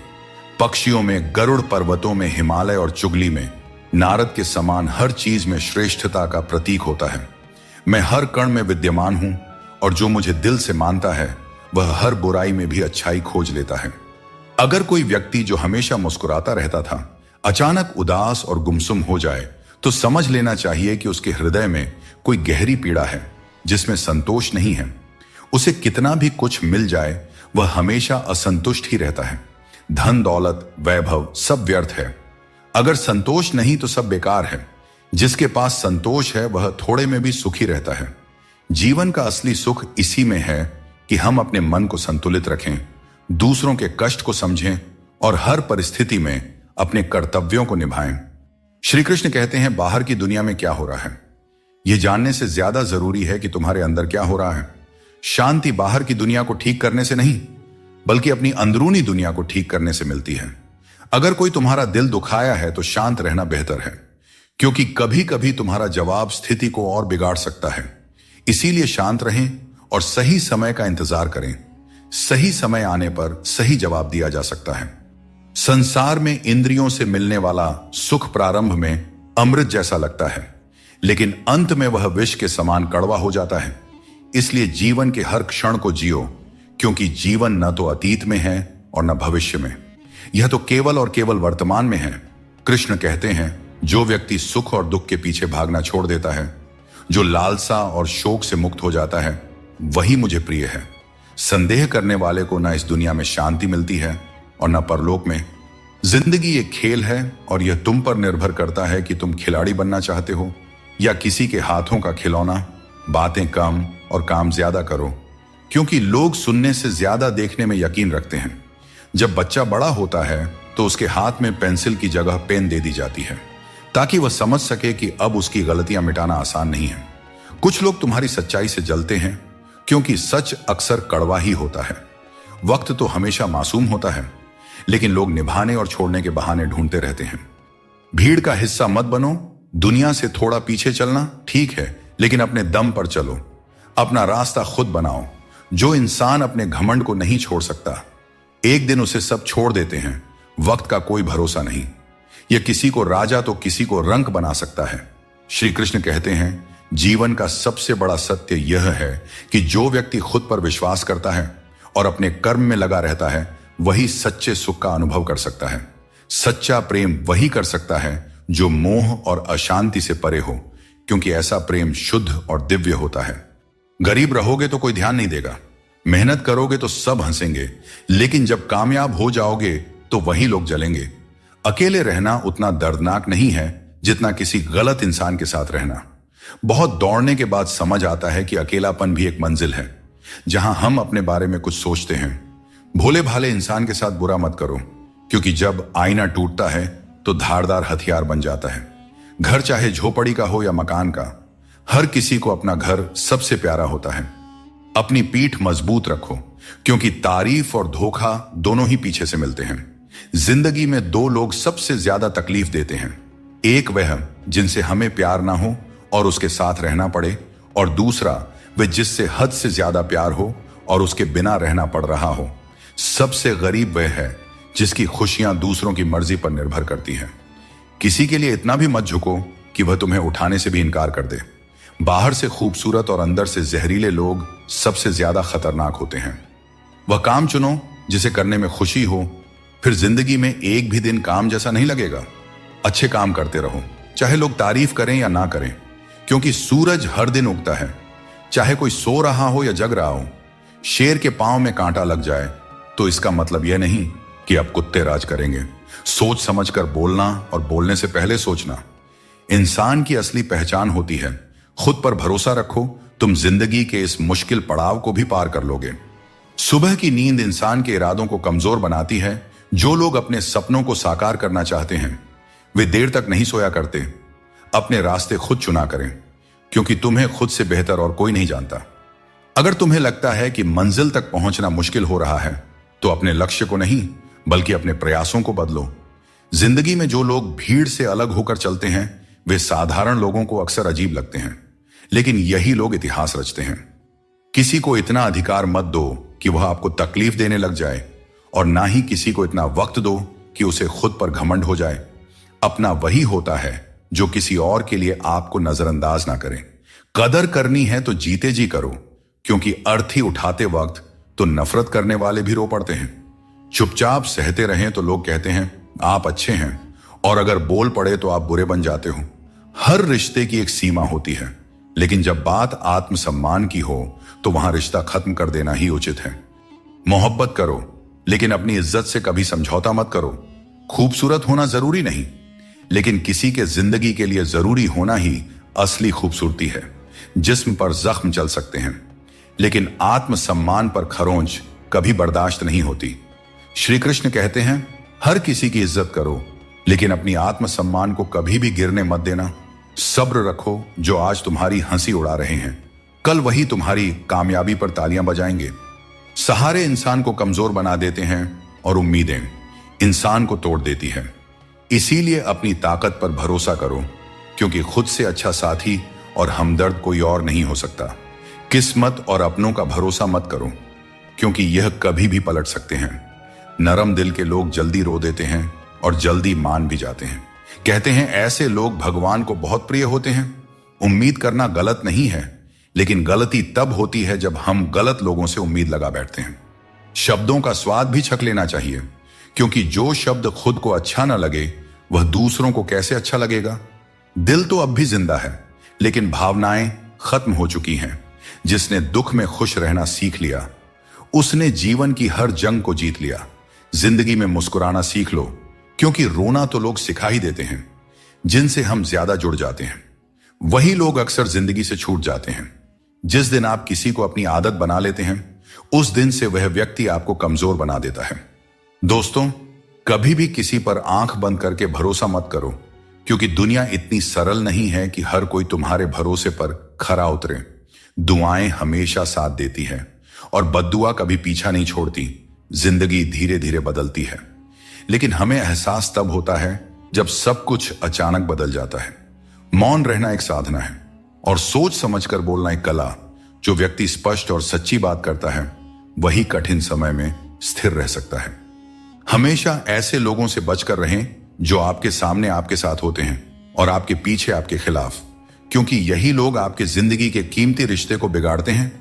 पक्षियों में गरुड़, पर्वतों में हिमालय और चुगली में नारद के समान हर चीज में श्रेष्ठता का प्रतीक होता है। मैं हर कण में विद्यमान हूं और जो मुझे दिल से मानता है वह हर बुराई में भी अच्छाई खोज लेता है। अगर कोई व्यक्ति जो हमेशा मुस्कुराता रहता था अचानक उदास और गुमसुम हो जाए तो समझ लेना चाहिए कि उसके हृदय में कोई गहरी पीड़ा है जिसमें संतोष नहीं है। उसे कितना भी कुछ मिल जाए वह हमेशा असंतुष्ट ही रहता है। धन, दौलत, वैभव सब व्यर्थ है। अगर संतोष नहीं तो सब बेकार है। जिसके पास संतोष है वह थोड़े में भी सुखी रहता है। जीवन का असली सुख इसी में है कि हम अपने मन को संतुलित रखें, दूसरों के कष्ट को समझें और हर परिस्थिति में अपने कर्तव्यों को निभाएं। श्री कृष्ण कहते हैं, बाहर की दुनिया में क्या हो रहा है यह जानने से ज्यादा जरूरी है कि तुम्हारे अंदर क्या हो रहा है। शांति बाहर की दुनिया को ठीक करने से नहीं बल्कि अपनी अंदरूनी दुनिया को ठीक करने से मिलती है। अगर कोई तुम्हारा दिल दुखाया है तो शांत रहना बेहतर है, क्योंकि कभी कभी तुम्हारा जवाब स्थिति को और बिगाड़ सकता है। इसीलिए शांत रहें और सही समय का इंतजार करें। सही समय आने पर सही जवाब दिया जा सकता है। संसार में इंद्रियों से मिलने वाला सुख प्रारंभ में अमृत जैसा लगता है, लेकिन अंत में वह विष के समान कड़वा हो जाता है। इसलिए जीवन के हर क्षण को जियो, क्योंकि जीवन न तो अतीत में है और न भविष्य में, यह तो केवल और केवल वर्तमान में है। कृष्ण कहते हैं, जो व्यक्ति सुख और दुख के पीछे भागना छोड़ देता है, जो लालसा और शोक से मुक्त हो जाता है, वही मुझे प्रिय है। संदेह करने वाले को न इस दुनिया में शांति मिलती है और न परलोक में। जिंदगी एक खेल है और यह तुम पर निर्भर करता है कि तुम खिलाड़ी बनना चाहते हो या किसी के हाथों का खिलौना। बातें कम और काम ज्यादा करो, क्योंकि लोग सुनने से ज्यादा देखने में यकीन रखते हैं। जब बच्चा बड़ा होता है तो उसके हाथ में पेंसिल की जगह पेन दे दी जाती है ताकि वह समझ सके कि अब उसकी गलतियां मिटाना आसान नहीं है। कुछ लोग तुम्हारी सच्चाई से जलते हैं क्योंकि सच अक्सर कड़वा ही होता है। वक्त तो हमेशा मासूम होता है, लेकिन लोग निभाने और छोड़ने के बहाने ढूंढते रहते हैं। भीड़ का हिस्सा मत बनो। दुनिया से थोड़ा पीछे चलना ठीक है, लेकिन अपने दम पर चलो। अपना रास्ता खुद बनाओ। जो इंसान अपने घमंड को नहीं छोड़ सकता, एक दिन उसे सब छोड़ देते हैं। वक्त का कोई भरोसा नहीं। यह किसी को राजा तो किसी को रंक बना सकता है। श्री कृष्ण कहते हैं, जीवन का सबसे बड़ा सत्य यह है कि जो व्यक्ति खुद पर विश्वास करता है और अपने कर्म में लगा रहता है, वही सच्चे सुख का अनुभव कर सकता है। सच्चा प्रेम वही कर सकता है जो मोह और अशांति से परे हो, क्योंकि ऐसा प्रेम शुद्ध और दिव्य होता है। गरीब रहोगे तो कोई ध्यान नहीं देगा, मेहनत करोगे तो सब हंसेंगे, लेकिन जब कामयाब हो जाओगे तो वही लोग जलेंगे। अकेले रहना उतना दर्दनाक नहीं है जितना किसी गलत इंसान के साथ रहना। बहुत दौड़ने के बाद समझ आता है कि अकेलापन भी एक मंजिल है जहां हम अपने बारे में कुछ सोचते हैं। भोले भाले इंसान के साथ बुरा मत करो, क्योंकि जब आईना टूटता है तो धारदार हथियार बन जाता है। घर चाहे झोपड़ी का हो या मकान का, हर किसी को अपना घर सबसे प्यारा होता है। अपनी पीठ मजबूत रखो, क्योंकि तारीफ और धोखा दोनों ही पीछे से मिलते हैं। जिंदगी में दो लोग सबसे ज्यादा तकलीफ देते हैं। एक वह जिनसे हमें प्यार ना हो और उसके साथ रहना पड़े, और दूसरा वह जिससे हद से ज्यादा प्यार हो और उसके बिना रहना पड़ रहा हो। सबसे गरीब वह है जिसकी खुशियां दूसरों की मर्जी पर निर्भर करती हैं। किसी के लिए इतना भी मत झुको कि वह तुम्हें उठाने से भी इनकार कर दे। बाहर से खूबसूरत और अंदर से जहरीले लोग सबसे ज्यादा खतरनाक होते हैं। वह काम चुनो जिसे करने में खुशी हो, फिर जिंदगी में एक भी दिन काम जैसा नहीं लगेगा। अच्छे काम करते रहो, चाहे लोग तारीफ करें या ना करें, क्योंकि सूरज हर दिन उगता है, चाहे कोई सो रहा हो या जग रहा हो। शेर के पांव में कांटा लग जाए तो इसका मतलब यह नहीं कि अब कुत्ते राज करेंगे। सोच समझकर बोलना और बोलने से पहले सोचना इंसान की असली पहचान होती है। खुद पर भरोसा रखो, तुम जिंदगी के इस मुश्किल पड़ाव को भी पार कर लोगे। सुबह की नींद इंसान के इरादों को कमजोर बनाती है। जो लोग अपने सपनों को साकार करना चाहते हैं वे देर तक नहीं सोया करते। अपने रास्ते खुद चुना करें, क्योंकि तुम्हें खुद से बेहतर और कोई नहीं जानता। अगर तुम्हें लगता है कि मंजिल तक पहुंचना मुश्किल हो रहा है तो अपने लक्ष्य को नहीं बल्कि अपने प्रयासों को बदलो। जिंदगी में जो लोग भीड़ से अलग होकर चलते हैं वे साधारण लोगों को अक्सर अजीब लगते हैं, लेकिन यही लोग इतिहास रचते हैं। किसी को इतना अधिकार मत दो कि वह आपको तकलीफ देने लग जाए, और ना ही किसी को इतना वक्त दो कि उसे खुद पर घमंड हो जाए। अपना वही होता है जो किसी और के लिए आपको नजरअंदाज ना करे। कदर करनी है तो जीते जी करो, क्योंकि अर्थी उठाते वक्त तो नफरत करने वाले भी रो पड़ते हैं। चुपचाप सहते रहें तो लोग कहते हैं आप अच्छे हैं, और अगर बोल पड़े तो आप बुरे बन जाते हो। हर रिश्ते की एक सीमा होती है, लेकिन जब बात आत्मसम्मान की हो तो वहां रिश्ता खत्म कर देना ही उचित है। मोहब्बत करो, लेकिन अपनी इज्जत से कभी समझौता मत करो। खूबसूरत होना जरूरी नहीं, लेकिन किसी के जिंदगी के लिए जरूरी होना ही असली खूबसूरती है। जिस्म पर जख्म चल सकते हैं, लेकिन आत्मसम्मान पर खरोंच कभी बर्दाश्त नहीं होती। श्री कृष्ण कहते हैं हर किसी की इज्जत करो, लेकिन अपनी आत्मसम्मान को कभी भी गिरने मत देना। सब्र रखो, जो आज तुम्हारी हंसी उड़ा रहे हैं कल वही तुम्हारी कामयाबी पर तालियां बजाएंगे। सहारे इंसान को कमजोर बना देते हैं और उम्मीदें इंसान को तोड़ देती है। इसीलिए अपनी ताकत पर भरोसा करो, क्योंकि खुद से अच्छा साथी और हमदर्द कोई और नहीं हो सकता। किस्मत और अपनों का भरोसा मत करो, क्योंकि यह कभी भी पलट सकते हैं। नरम दिल के लोग जल्दी रो देते हैं और जल्दी मान भी जाते हैं। कहते हैं ऐसे लोग भगवान को बहुत प्रिय होते हैं। उम्मीद करना गलत नहीं है, लेकिन गलती तब होती है जब हम गलत लोगों से उम्मीद लगा बैठते हैं। शब्दों का स्वाद भी छक लेना चाहिए, क्योंकि जो शब्द खुद को अच्छा ना लगे वह दूसरों को कैसे अच्छा लगेगा। दिल तो अब भी जिंदा है, लेकिन भावनाएं खत्म हो चुकी हैं। जिसने दुख में खुश रहना सीख लिया उसने जीवन की हर जंग को जीत लिया। जिंदगी में मुस्कुराना सीख लो, क्योंकि रोना तो लोग सिखा ही देते हैं। जिनसे हम ज्यादा जुड़ जाते हैं वही लोग अक्सर जिंदगी से छूट जाते हैं। जिस दिन आप किसी को अपनी आदत बना लेते हैं उस दिन से वह व्यक्ति आपको कमजोर बना देता है। दोस्तों, कभी भी किसी पर आंख बंद करके भरोसा मत करो, क्योंकि दुनिया इतनी सरल नहीं है कि हर कोई तुम्हारे भरोसे पर खरा उतरे। दुआएं हमेशा साथ देती है और बद्दुआ कभी पीछा नहीं छोड़ती। जिंदगी धीरे धीरे बदलती है, लेकिन हमें एहसास तब होता है जब सब कुछ अचानक बदल जाता है। मौन रहना एक साधना है और सोच समझकर बोलना एक कला। जो व्यक्ति स्पष्ट और सच्ची बात करता है वही कठिन समय में स्थिर रह सकता है। हमेशा ऐसे लोगों से बचकर रहें जो आपके सामने आपके साथ होते हैं और आपके पीछे आपके खिलाफ, क्योंकि यही लोग आपके जिंदगी के कीमती रिश्ते को बिगाड़ते हैं।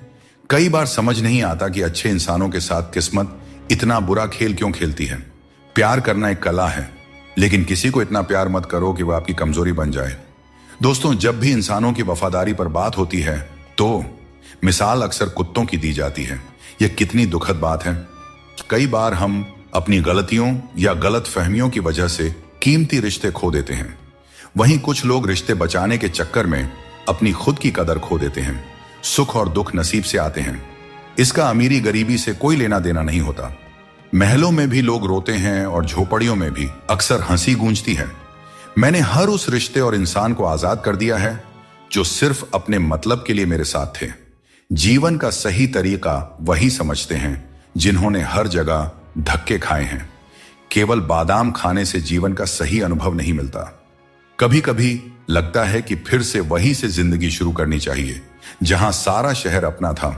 कई बार समझ नहीं आता कि अच्छे इंसानों के साथ किस्मत इतना बुरा खेल क्यों खेलती है। प्यार करना एक कला है, लेकिन किसी को इतना प्यार मत करो कि वह आपकी कमजोरी बन जाए। दोस्तों, जब भी इंसानों की वफादारी पर बात होती है तो मिसाल अक्सर कुत्तों की दी जाती है। यह कितनी दुखद बात है। कई बार हम अपनी गलतियों या गलत फहमियों की वजह से कीमती रिश्ते खो देते हैं। वहीं कुछ लोग रिश्ते बचाने के चक्कर में अपनी खुद की कदर खो देते हैं। सुख और दुख नसीब से आते हैं। इसका अमीरी गरीबी से कोई लेना देना नहीं होता। महलों में भी लोग रोते हैं और झोपड़ियों में भी अक्सर हंसी गूंजती है। मैंने हर उस रिश्ते और इंसान को आजाद कर दिया है जो सिर्फ अपने मतलब के लिए मेरे साथ थे। जीवन का सही तरीका वही समझते हैं जिन्होंने हर जगह धक्के खाए हैं। केवल बादाम खाने से जीवन का सही अनुभव नहीं मिलता। कभी कभी लगता है कि फिर से वहीं से जिंदगी शुरू करनी चाहिए जहां सारा शहर अपना था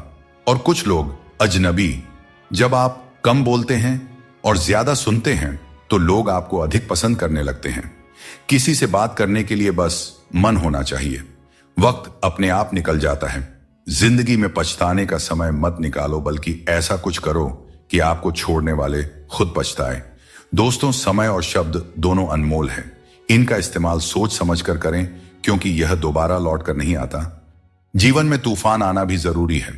और कुछ लोग अजनबी। जब आप कम बोलते हैं और ज्यादा सुनते हैं तो लोग आपको अधिक पसंद करने लगते हैं। किसी से बात करने के लिए बस मन होना चाहिए। वक्त अपने आप निकल जाता है। जिंदगी में पछताने का समय मत निकालो, बल्कि ऐसा कुछ करो कि आपको छोड़ने वाले खुद पछताए। दोस्तों, समय और शब्द दोनों अनमोल हैं। इनका इस्तेमाल सोच समझकर करें, क्योंकि यह दोबारा लौट कर नहीं आता। जीवन में तूफान आना भी जरूरी है,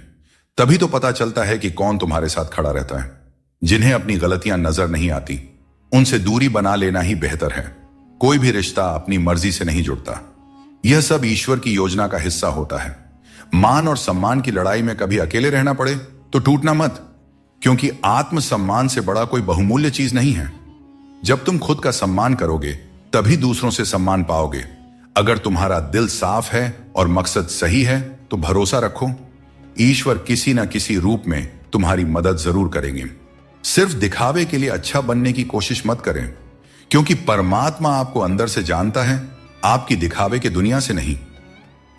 तभी तो पता चलता है कि कौन तुम्हारे साथ खड़ा रहता है। जिन्हें अपनी गलतियां नजर नहीं आती उनसे दूरी बना लेना ही बेहतर है। कोई भी रिश्ता अपनी मर्जी से नहीं जुड़ता। यह सब ईश्वर की योजना का हिस्सा होता है। मान और सम्मान की लड़ाई में कभी अकेले रहना पड़े तो टूटना मत, क्योंकि आत्मसम्मान से बड़ा कोई बहुमूल्य चीज नहीं है। जब तुम खुद का सम्मान करोगे तभी दूसरों से सम्मान पाओगे। अगर तुम्हारा दिल साफ है और मकसद सही है तो भरोसा रखो, ईश्वर किसी न किसी रूप में तुम्हारी मदद जरूर करेंगे। सिर्फ दिखावे के लिए अच्छा बनने की कोशिश मत करें, क्योंकि परमात्मा आपको अंदर से जानता है, आपकी दिखावे के दुनिया से नहीं।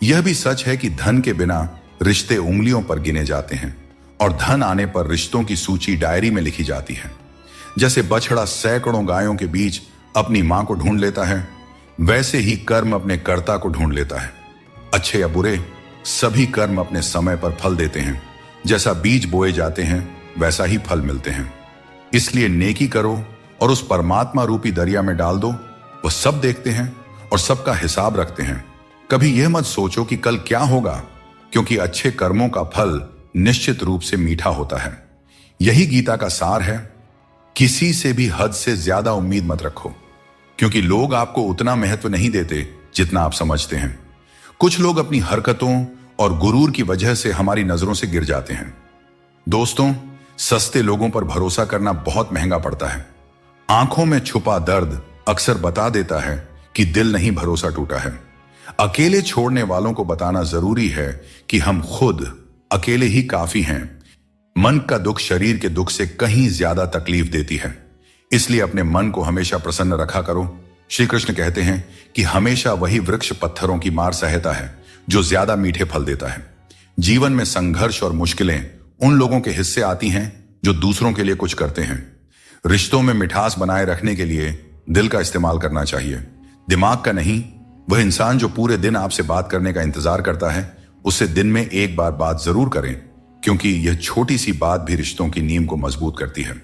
यह भी सच है कि धन के बिना रिश्ते उंगलियों पर गिने जाते हैं और धन आने पर रिश्तों की सूची डायरी में लिखी जाती है। जैसे बछड़ा सैकड़ों गायों के बीच अपनी मां को ढूंढ लेता है, वैसे ही कर्म अपने कर्ता को ढूंढ लेता है। अच्छे या बुरे, सभी कर्म अपने समय पर फल देते हैं। जैसा बीज बोए जाते हैं वैसा ही फल मिलते हैं। इसलिए नेकी करो और उस परमात्मा रूपी दरिया में डाल दो। वह सब देखते हैं और सबका हिसाब रखते हैं। कभी यह मत सोचो कि कल क्या होगा, क्योंकि अच्छे कर्मों का फल निश्चित रूप से मीठा होता है। यही गीता का सार है। किसी से भी हद से ज्यादा उम्मीद मत रखो, क्योंकि लोग आपको उतना महत्व नहीं देते जितना आप समझते हैं। कुछ लोग अपनी हरकतों और गुरूर की वजह से हमारी नजरों से गिर जाते हैं। दोस्तों, सस्ते लोगों पर भरोसा करना बहुत महंगा पड़ता है। आंखों में छुपा दर्द अक्सर बता देता है कि दिल नहीं भरोसा टूटा है। अकेले छोड़ने वालों को बताना जरूरी है कि हम खुद अकेले ही काफी हैं। मन का दुख शरीर के दुख से कहीं ज्यादा तकलीफ देती है, इसलिए अपने मन को हमेशा प्रसन्न रखा करो। श्री कृष्ण कहते हैं कि हमेशा वही वृक्ष पत्थरों की मार सहता है जो ज्यादा मीठे फल देता है। जीवन में संघर्ष और मुश्किलें उन लोगों के हिस्से आती हैं जो दूसरों के लिए कुछ करते हैं। रिश्तों में मिठास बनाए रखने के लिए दिल का इस्तेमाल करना चाहिए, दिमाग का नहीं। वह इंसान जो पूरे दिन आपसे बात करने का इंतजार करता है, उससे दिन में एक बार बात जरूर करें, क्योंकि यह छोटी सी बात भी रिश्तों की नींव को मजबूत करती है।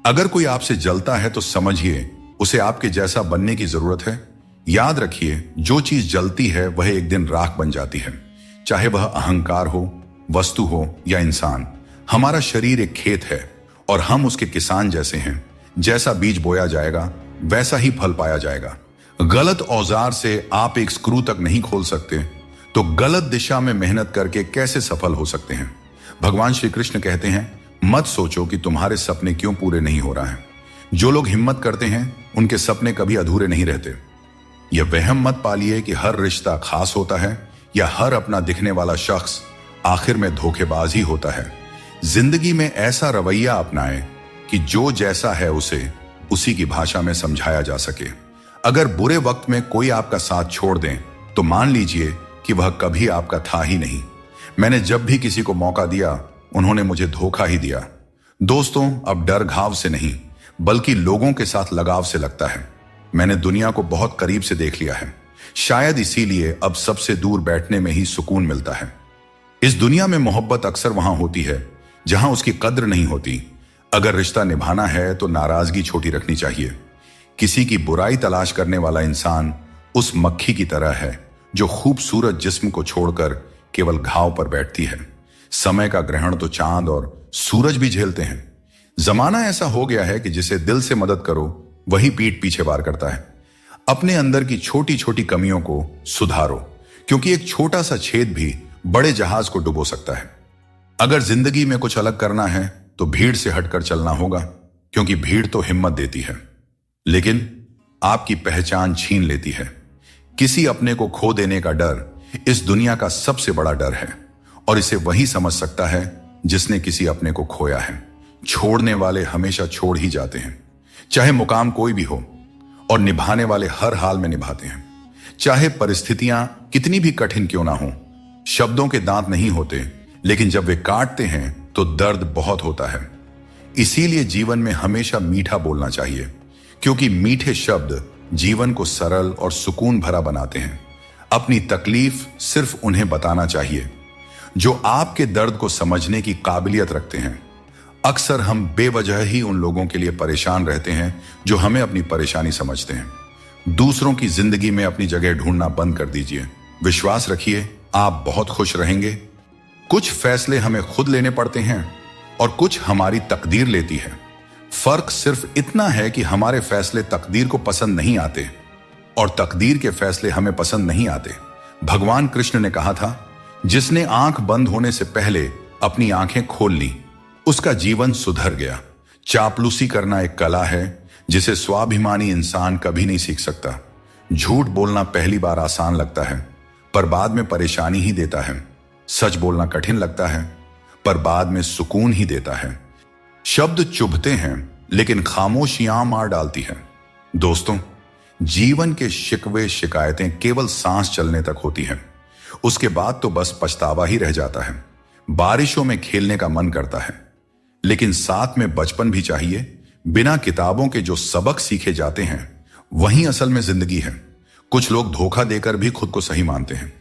अगर कोई आपसे जलता है तो समझिए उसे आपके जैसा बनने की जरूरत है। याद रखिए, जो चीज जलती है वह एक दिन राख बन जाती है, चाहे वह अहंकार हो, वस्तु हो या इंसान। हमारा शरीर एक खेत है और हम उसके किसान जैसे हैं। जैसा बीज बोया जाएगा वैसा ही फल पाया जाएगा। गलत औजार से आप एक स्क्रू तक नहीं खोल सकते, तो गलत दिशा में मेहनत करके कैसे सफल हो सकते हैं। भगवान श्री कृष्ण कहते हैं, मत सोचो कि तुम्हारे सपने क्यों पूरे नहीं हो रहा है। जो लोग हिम्मत करते हैं उनके सपने कभी अधूरे नहीं रहते। यह वहम मत पालिए कि हर रिश्ता खास होता है या हर अपना दिखने वाला शख्स आखिर में धोखेबाज ही होता है। जिंदगी में ऐसा रवैया अपनाएं कि जो जैसा है उसे उसी की भाषा में समझाया जा सके। अगर बुरे वक्त में कोई आपका साथ छोड़ दें तो मान लीजिए कि वह कभी आपका था ही नहीं। मैंने जब भी किसी को मौका दिया उन्होंने मुझे धोखा ही दिया। दोस्तों, अब डर घाव से नहीं बल्कि लोगों के साथ लगाव से लगता है। मैंने दुनिया को बहुत करीब से देख लिया है, शायद इसीलिए अब सबसे दूर बैठने में ही सुकून मिलता है। इस दुनिया में मोहब्बत अक्सर वहां होती है जहां उसकी कद्र नहीं होती। अगर रिश्ता निभाना है तो नाराजगी छोटी रखनी चाहिए। किसी की बुराई तलाश करने वाला इंसान उस मक्खी की तरह है जो खूबसूरत जिस्म को छोड़कर केवल घाव पर बैठती है। समय का ग्रहण तो चांद और सूरज भी झेलते हैं। जमाना ऐसा हो गया है कि जिसे दिल से मदद करो वही पीठ पीछे वार करता है। अपने अंदर की छोटी छोटी कमियों को सुधारो, क्योंकि एक छोटा सा छेद भी बड़े जहाज को डुबो सकता है। अगर जिंदगी में कुछ अलग करना है तो भीड़ से हटकर चलना होगा, क्योंकि भीड़ तो हिम्मत देती है लेकिन आपकी पहचान छीन लेती है। किसी अपने को खो देने का डर इस दुनिया का सबसे बड़ा डर है और इसे वही समझ सकता है जिसने किसी अपने को खोया है। छोड़ने वाले हमेशा छोड़ ही जाते हैं, चाहे मुकाम कोई भी हो, और निभाने वाले हर हाल में निभाते हैं, चाहे परिस्थितियां कितनी भी कठिन क्यों ना हो। शब्दों के दांत नहीं होते, लेकिन जब वे काटते हैं तो दर्द बहुत होता है। इसीलिए जीवन में हमेशा मीठा बोलना चाहिए, क्योंकि मीठे शब्द जीवन को सरल और सुकून भरा बनाते हैं। अपनी तकलीफ सिर्फ उन्हें बताना चाहिए जो आपके दर्द को समझने की काबिलियत रखते हैं। अक्सर हम बेवजह ही उन लोगों के लिए परेशान रहते हैं जो हमें अपनी परेशानी समझते हैं। दूसरों की जिंदगी में अपनी जगह ढूंढना बंद कर दीजिए। विश्वास रखिए, आप बहुत खुश रहेंगे। कुछ फैसले हमें खुद लेने पड़ते हैं और कुछ हमारी तकदीर लेती है। फर्क सिर्फ इतना है कि हमारे फैसले तकदीर को पसंद नहीं आते और तकदीर के फैसले हमें पसंद नहीं आते। भगवान कृष्ण ने कहा था, जिसने आंख बंद होने से पहले अपनी आंखें खोल ली उसका जीवन सुधर गया। चापलूसी करना एक कला है जिसे स्वाभिमानी इंसान कभी नहीं सीख सकता। झूठ बोलना पहली बार आसान लगता है पर बाद में परेशानी ही देता है। सच बोलना कठिन लगता है पर बाद में सुकून ही देता है। शब्द चुभते हैं लेकिन खामोशियां मार डालती हैं। दोस्तों, जीवन के शिकवे शिकायतें केवल सांस चलने तक होती हैं। उसके बाद तो बस पछतावा ही रह जाता है। बारिशों में खेलने का मन करता है, लेकिन साथ में बचपन भी चाहिए। बिना किताबों के जो सबक सीखे जाते हैं वही असल में जिंदगी है। कुछ लोग धोखा देकर भी खुद को सही मानते हैं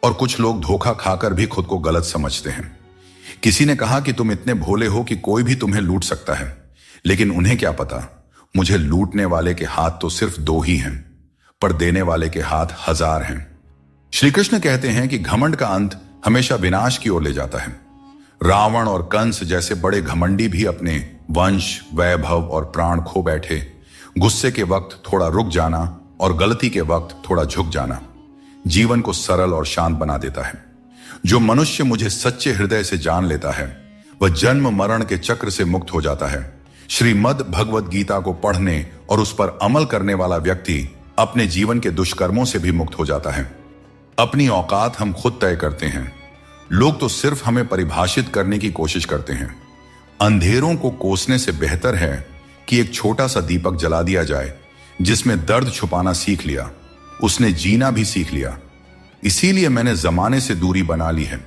और कुछ लोग धोखा खाकर भी खुद को गलत समझते हैं। किसी ने कहा कि तुम इतने भोले हो कि कोई भी तुम्हें लूट सकता है, लेकिन उन्हें क्या पता, मुझे लूटने वाले के हाथ तो सिर्फ 2 ही हैं, पर देने वाले के हाथ 1000 हैं। श्री कृष्ण कहते हैं कि घमंड का अंत हमेशा विनाश की ओर ले जाता है। रावण और कंस जैसे बड़े घमंडी भी अपने वंश, वैभव और प्राण खो बैठे। गुस्से के वक्त थोड़ा रुक जाना और गलती के वक्त थोड़ा झुक जाना जीवन को सरल और शांत बना देता है। जो मनुष्य मुझे सच्चे हृदय से जान लेता है वह जन्म मरण के चक्र से मुक्त हो जाता है। श्रीमद् भगवद गीता को पढ़ने और उस पर अमल करने वाला व्यक्ति अपने जीवन के दुष्कर्मों से भी मुक्त हो जाता है। अपनी औकात हम खुद तय करते हैं। लोग तो सिर्फ हमें परिभाषित करने की कोशिश करते हैं। अंधेरों को कोसने से बेहतर है कि एक छोटा सा दीपक जला दिया जाए। जिसमें दर्द छुपाना सीख लिया उसने जीना भी सीख लिया। इसीलिए मैंने जमाने से दूरी बना ली है,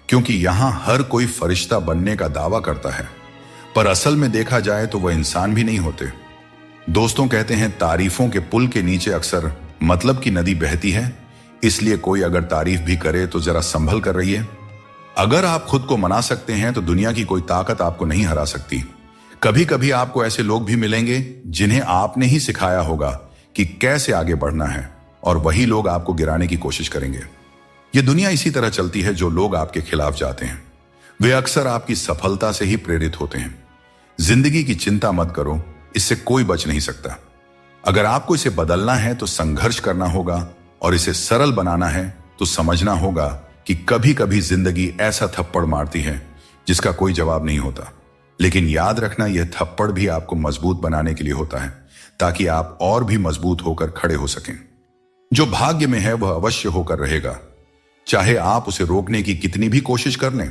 क्योंकि यहां हर कोई फरिश्ता बनने का दावा करता है, पर असल में देखा जाए तो वह इंसान भी नहीं होते। दोस्तों कहते हैं तारीफों के पुल के नीचे अक्सर मतलब की नदी बहती है, इसलिए कोई अगर तारीफ भी करे तो जरा संभल कर रहिए। अगर आप खुद को मना सकते हैं तो दुनिया की कोई ताकत आपको नहीं हरा सकती। कभी कभी आपको ऐसे लोग भी मिलेंगे जिन्हें आपने ही सिखाया होगा कि कैसे आगे बढ़ना है, और वही लोग आपको गिराने की कोशिश करेंगे। यह दुनिया इसी तरह चलती है। जो लोग आपके खिलाफ जाते हैं वे अक्सर आपकी सफलता से ही प्रेरित होते हैं। जिंदगी की चिंता मत करो, इससे कोई बच नहीं सकता। अगर आपको इसे बदलना है तो संघर्ष करना होगा, और इसे सरल बनाना है तो समझना होगा कि कभी कभी जिंदगी ऐसा थप्पड़ मारती है जिसका कोई जवाब नहीं होता। लेकिन याद रखना, यह थप्पड़ भी आपको मजबूत बनाने के लिए होता है, ताकि आप और भी मजबूत होकर खड़े हो सकें। जो भाग्य में है वह अवश्य होकर रहेगा, चाहे आप उसे रोकने की कितनी भी कोशिश कर लें।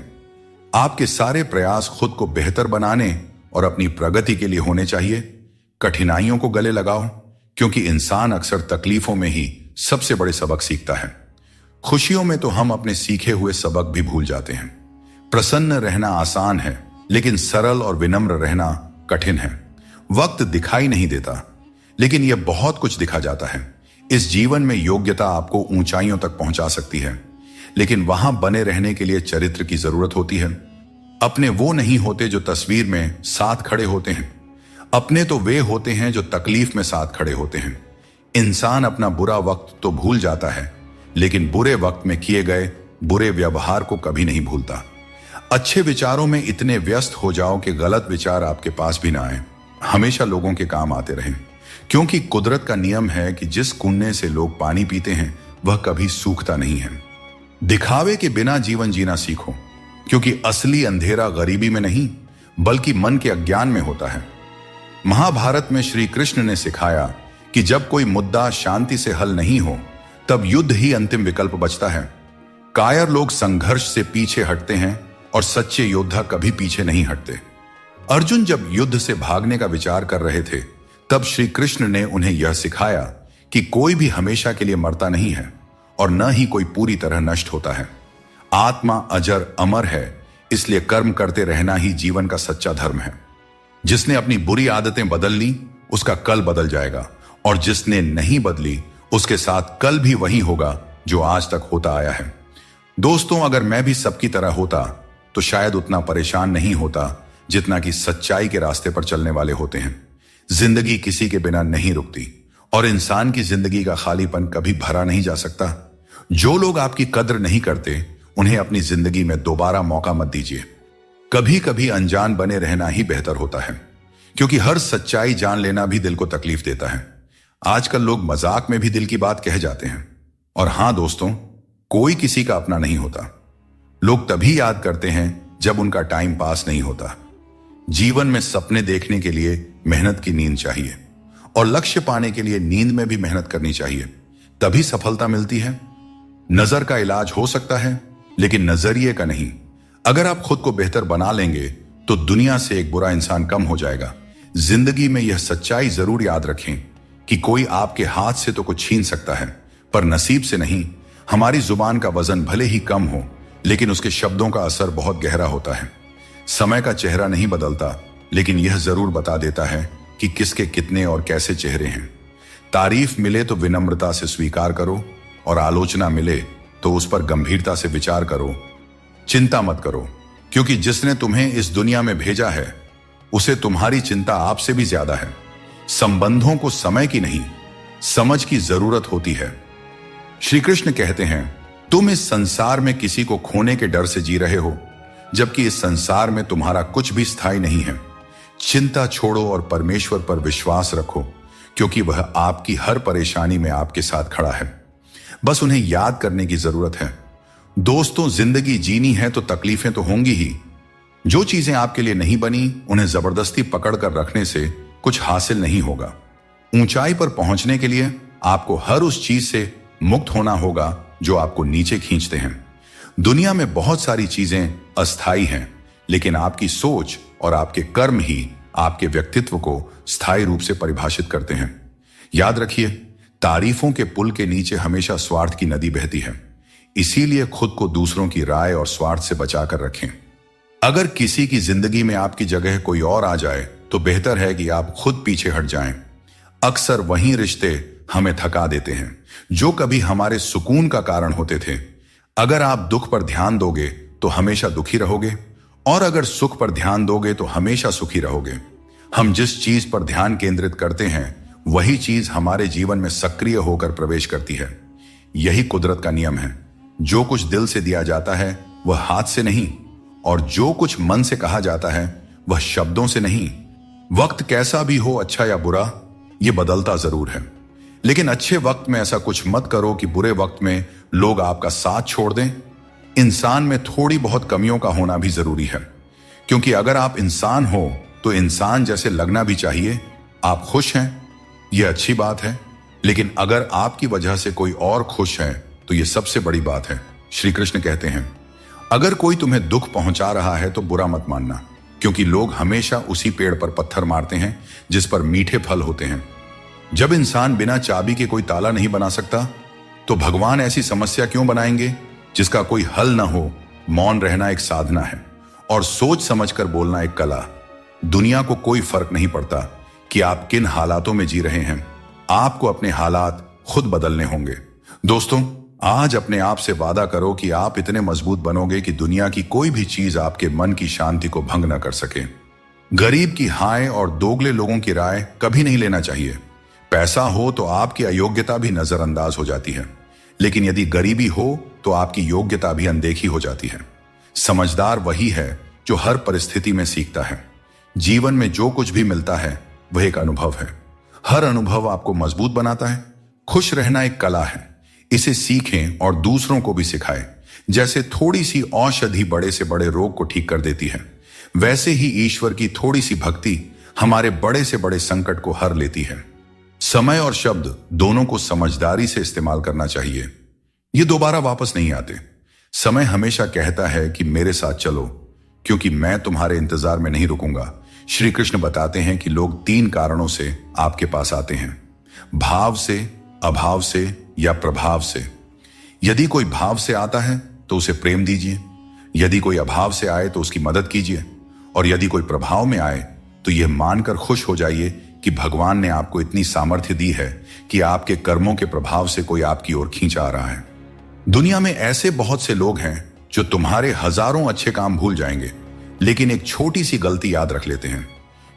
आपके सारे प्रयास खुद को बेहतर बनाने और अपनी प्रगति के लिए होने चाहिए। कठिनाइयों को गले लगाओ, क्योंकि इंसान अक्सर तकलीफों में ही सबसे बड़े सबक सीखता है। खुशियों में तो हम अपने सीखे हुए सबक भी भूल जाते हैं। प्रसन्न रहना आसान है, लेकिन सरल और विनम्र रहना कठिन है। वक्त दिखाई नहीं देता, लेकिन यह बहुत कुछ दिखा जाता है। इस जीवन में योग्यता आपको ऊंचाइयों तक पहुंचा सकती है, लेकिन वहां बने रहने के लिए चरित्र की जरूरत होती है। अपने वो नहीं होते जो तस्वीर में साथ खड़े होते हैं, अपने तो वे होते हैं जो तकलीफ में साथ खड़े होते हैं। इंसान अपना बुरा वक्त तो भूल जाता है, लेकिन बुरे वक्त में किए गए बुरे व्यवहार को कभी नहीं भूलता। अच्छे विचारों में इतने व्यस्त हो जाओ कि गलत विचार आपके पास भी ना आए। हमेशा लोगों के काम आते रहें, क्योंकि कुदरत का नियम है कि जिस कुएं से लोग पानी पीते हैं वह कभी सूखता नहीं है। दिखावे के बिना जीवन जीना सीखो, क्योंकि असली अंधेरा गरीबी में नहीं बल्कि मन के अज्ञान में होता है। महाभारत में श्री कृष्ण ने सिखाया कि जब कोई मुद्दा शांति से हल नहीं हो तब युद्ध ही अंतिम विकल्प बचता है। कायर लोग संघर्ष से पीछे हटते हैं और सच्चे योद्धा कभी पीछे नहीं हटते। अर्जुन जब युद्ध से भागने का विचार कर रहे थे तब श्री कृष्ण ने उन्हें यह सिखाया कि कोई भी हमेशा के लिए मरता नहीं है और न ही कोई पूरी तरह नष्ट होता है। आत्मा अजर अमर है, इसलिए कर्म करते रहना ही जीवन का सच्चा धर्म है। जिसने अपनी बुरी आदतें बदल ली उसका कल बदल जाएगा, और जिसने नहीं बदली उसके साथ कल भी वही होगा जो आज तक होता आया है। दोस्तों, अगर मैं भी सबकी तरह होता तो शायद उतना परेशान नहीं होता जितना कि सच्चाई के रास्ते पर चलने वाले होते हैं। जिंदगी किसी के बिना नहीं रुकती, और इंसान की जिंदगी का खालीपन कभी भरा नहीं जा सकता। जो लोग आपकी कद्र नहीं करते उन्हें अपनी जिंदगी में दोबारा मौका मत दीजिए। कभी कभी अनजान बने रहना ही बेहतर होता है, क्योंकि हर सच्चाई जान लेना भी दिल को तकलीफ देता है। आजकल लोग मजाक में भी दिल की बात कह जाते हैं। और हां दोस्तों, कोई किसी का अपना नहीं होता। लोग तभी याद करते हैं जब उनका टाइम पास नहीं होता। जीवन में सपने देखने के लिए मेहनत की नींद चाहिए, और लक्ष्य पाने के लिए नींद में भी मेहनत करनी चाहिए, तभी सफलता मिलती है। नजर का इलाज हो सकता है, लेकिन नजरिए का नहीं। अगर आप खुद को बेहतर बना लेंगे तो दुनिया से एक बुरा इंसान कम हो जाएगा। जिंदगी में यह सच्चाई जरूर याद रखें कि कोई आपके हाथ से तो कुछ छीन सकता है, पर नसीब से नहीं। हमारी जुबान का वजन भले ही कम हो, लेकिन उसके शब्दों का असर बहुत गहरा होता है। समय का चेहरा नहीं बदलता, लेकिन यह जरूर बता देता है कि किसके कितने और कैसे चेहरे हैं। तारीफ मिले तो विनम्रता से स्वीकार करो, और आलोचना मिले तो उस पर गंभीरता से विचार करो। चिंता मत करो, क्योंकि जिसने तुम्हें इस दुनिया में भेजा है उसे तुम्हारी चिंता आपसे भी ज्यादा है। संबंधों को समय की नहीं, समझ की जरूरत होती है। श्री कृष्ण कहते हैं, तुम इस संसार में किसी को खोने के डर से जी रहे हो, जबकि इस संसार में तुम्हारा कुछ भी स्थायी नहीं है। चिंता छोड़ो और परमेश्वर पर विश्वास रखो, क्योंकि वह आपकी हर परेशानी में आपके साथ खड़ा है। बस उन्हें याद करने की जरूरत है। दोस्तों, जिंदगी जीनी है तो तकलीफें तो होंगी ही। जो चीजें आपके लिए नहीं बनी, उन्हें जबरदस्ती पकड़ कर रखने से कुछ हासिल नहीं होगा। ऊंचाई पर पहुंचने के लिए आपको हर उस चीज से मुक्त होना होगा जो आपको नीचे खींचते हैं। दुनिया में बहुत सारी चीजें अस्थायी हैं, लेकिन आपकी सोच और आपके कर्म ही आपके व्यक्तित्व को स्थायी रूप से परिभाषित करते हैं। याद रखिए, तारीफों के पुल के नीचे हमेशा स्वार्थ की नदी बहती है। इसीलिए खुद को दूसरों की राय और स्वार्थ से बचाकर रखें। अगर किसी की जिंदगी में आपकी जगह कोई और आ जाए तो बेहतर है कि आप खुद पीछे हट जाएं। अक्सर वही रिश्ते हमें थका देते हैं जो कभी हमारे सुकून का कारण होते थे। अगर आप दुख पर ध्यान दोगे तो हमेशा दुखी रहोगे, और अगर सुख पर ध्यान दोगे तो हमेशा सुखी रहोगे। हम जिस चीज पर ध्यान केंद्रित करते हैं वही चीज हमारे जीवन में सक्रिय होकर प्रवेश करती है। यही कुदरत का नियम है। जो कुछ दिल से दिया जाता है वह हाथ से नहीं, और जो कुछ मन से कहा जाता है वह शब्दों से नहीं। वक्त कैसा भी हो, अच्छा या बुरा, यह बदलता जरूर है, लेकिन अच्छे वक्त में ऐसा कुछ मत करो कि बुरे वक्त में लोग आपका साथ छोड़ दें। इंसान में थोड़ी बहुत कमियों का होना भी जरूरी है, क्योंकि अगर आप इंसान हो तो इंसान जैसे लगना भी चाहिए। आप खुश हैं, यह अच्छी बात है, लेकिन अगर आपकी वजह से कोई और खुश है तो यह सबसे बड़ी बात है। श्री कृष्ण कहते हैं, अगर कोई तुम्हें दुख पहुंचा रहा है तो बुरा मत मानना, क्योंकि लोग हमेशा उसी पेड़ पर पत्थर मारते हैं जिस पर मीठे फल होते हैं। जब इंसान बिना चाबी के कोई ताला नहीं बना सकता, तो भगवान ऐसी समस्या क्यों बनाएंगे जिसका कोई हल ना हो। मौन रहना एक साधना है, और सोच समझकर बोलना एक कला। दुनिया को कोई फर्क नहीं पड़ता कि आप किन हालातों में जी रहे हैं, आपको अपने हालात खुद बदलने होंगे। दोस्तों, आज अपने आप से वादा करो कि आप इतने मजबूत बनोगे कि दुनिया की कोई भी चीज आपके मन की शांति को भंग न कर सके। गरीब की हाय और दोगले लोगों की राय कभी नहीं लेना चाहिए। पैसा हो तो आपकी अयोग्यता भी नजरअंदाज हो जाती है, लेकिन यदि गरीबी हो तो आपकी योग्यता भी अनदेखी हो जाती है। समझदार वही है जो हर परिस्थिति में सीखता है। जीवन में जो कुछ भी मिलता है वह एक अनुभव है। हर अनुभव आपको मजबूत बनाता है। खुश रहना एक कला है, इसे सीखें और दूसरों को भी सिखाएं। जैसे थोड़ी सी औषधि बड़े से बड़े रोग को ठीक कर देती है, वैसे ही ईश्वर की थोड़ी सी भक्ति हमारे बड़े से बड़े संकट को हर लेती है। समय और शब्द दोनों को समझदारी से इस्तेमाल करना चाहिए। ये दोबारा वापस नहीं आते। समय हमेशा कहता है कि मेरे साथ चलो, क्योंकि मैं तुम्हारे इंतजार में नहीं रुकूंगा। श्री कृष्ण बताते हैं कि लोग 3 कारणों से आपके पास आते हैं: भाव से, अभाव से या प्रभाव से। यदि कोई भाव से आता है तो उसे प्रेम दीजिए, यदि कोई अभाव से आए तो उसकी मदद कीजिए, और यदि कोई प्रभाव में आए तो यह मानकर खुश हो जाइए कि भगवान ने आपको इतनी सामर्थ्य दी है कि आपके कर्मों के प्रभाव से कोई आपकी ओर खींच आ रहा है। दुनिया में ऐसे बहुत से लोग हैं जो तुम्हारे हजारों अच्छे काम भूल जाएंगे, लेकिन एक छोटी सी गलती याद रख लेते हैं।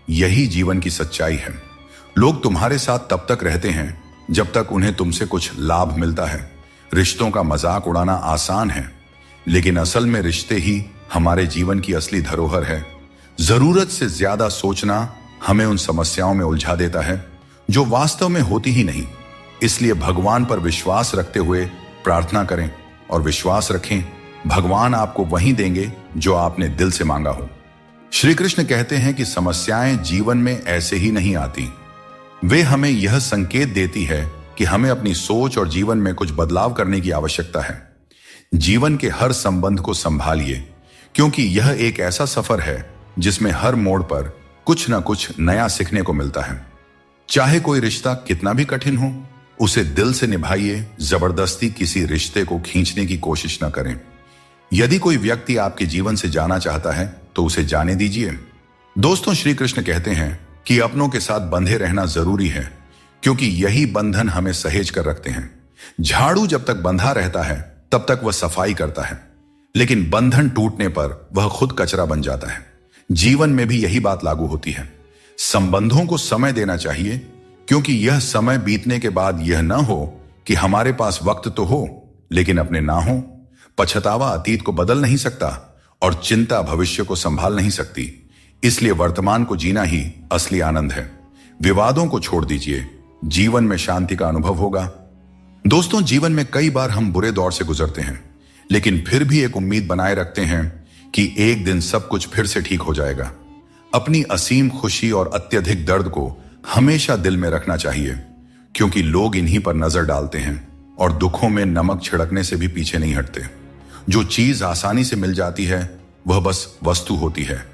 यही जीवन की सच्चाई है। लोग तुम्हारे साथ तब तक रहते हैं जब तक उन्हें तुमसे कुछ लाभ मिलता है। रिश्तों का मजाक उड़ाना आसान है, लेकिन असल में रिश्ते ही हमारे जीवन की असली धरोहर है। जरूरत से ज्यादा सोचना हमें उन समस्याओं में उलझा देता है जो वास्तव में होती ही नहीं। इसलिए भगवान पर विश्वास रखते हुए प्रार्थना करें, और विश्वास रखें भगवान आपको वही देंगे जो आपने दिल से मांगा हो। श्री कृष्ण कहते हैं कि समस्याएं जीवन में ऐसे ही नहीं आती। वे हमें यह संकेत देती है कि हमें अपनी सोच और जीवन में कुछ बदलाव करने की आवश्यकता है। जीवन के हर संबंध को संभालिए, क्योंकि यह एक ऐसा सफर है जिसमें हर मोड़ पर कुछ ना कुछ नया सीखने को मिलता है। चाहे कोई रिश्ता कितना भी कठिन हो, उसे दिल से निभाइए, जबरदस्ती किसी रिश्ते को खींचने की कोशिश न करें। यदि कोई व्यक्ति आपके जीवन से जाना चाहता है तो उसे जाने दीजिए। दोस्तों, श्री कृष्ण कहते हैं कि अपनों के साथ बंधे रहना जरूरी है, क्योंकि यही बंधन हमें सहेज कर रखते हैं। झाड़ू जब तक बंधा रहता है तब तक वह सफाई करता है, लेकिन बंधन टूटने पर वह खुद कचरा बन जाता है। जीवन में भी यही बात लागू होती है। संबंधों को समय देना चाहिए, क्योंकि यह समय बीतने के बाद यह न हो कि हमारे पास वक्त तो हो लेकिन अपने ना हो। पछतावा अतीत को बदल नहीं सकता और चिंता भविष्य को संभाल नहीं सकती। इसलिए वर्तमान को जीना ही असली आनंद है। विवादों को छोड़ दीजिए, जीवन में शांति का अनुभव होगा। दोस्तों, जीवन में कई बार हम बुरे दौर से गुजरते हैं, लेकिन फिर भी एक उम्मीद बनाए रखते हैं कि एक दिन सब कुछ फिर से ठीक हो जाएगा। अपनी असीम खुशी और अत्यधिक दर्द को हमेशा दिल में रखना चाहिए, क्योंकि लोग इन्हीं पर नजर डालते हैं और दुखों में नमक छिड़कने से भी पीछे नहीं हटते। जो चीज आसानी से मिल जाती है वह बस वस्तु होती है,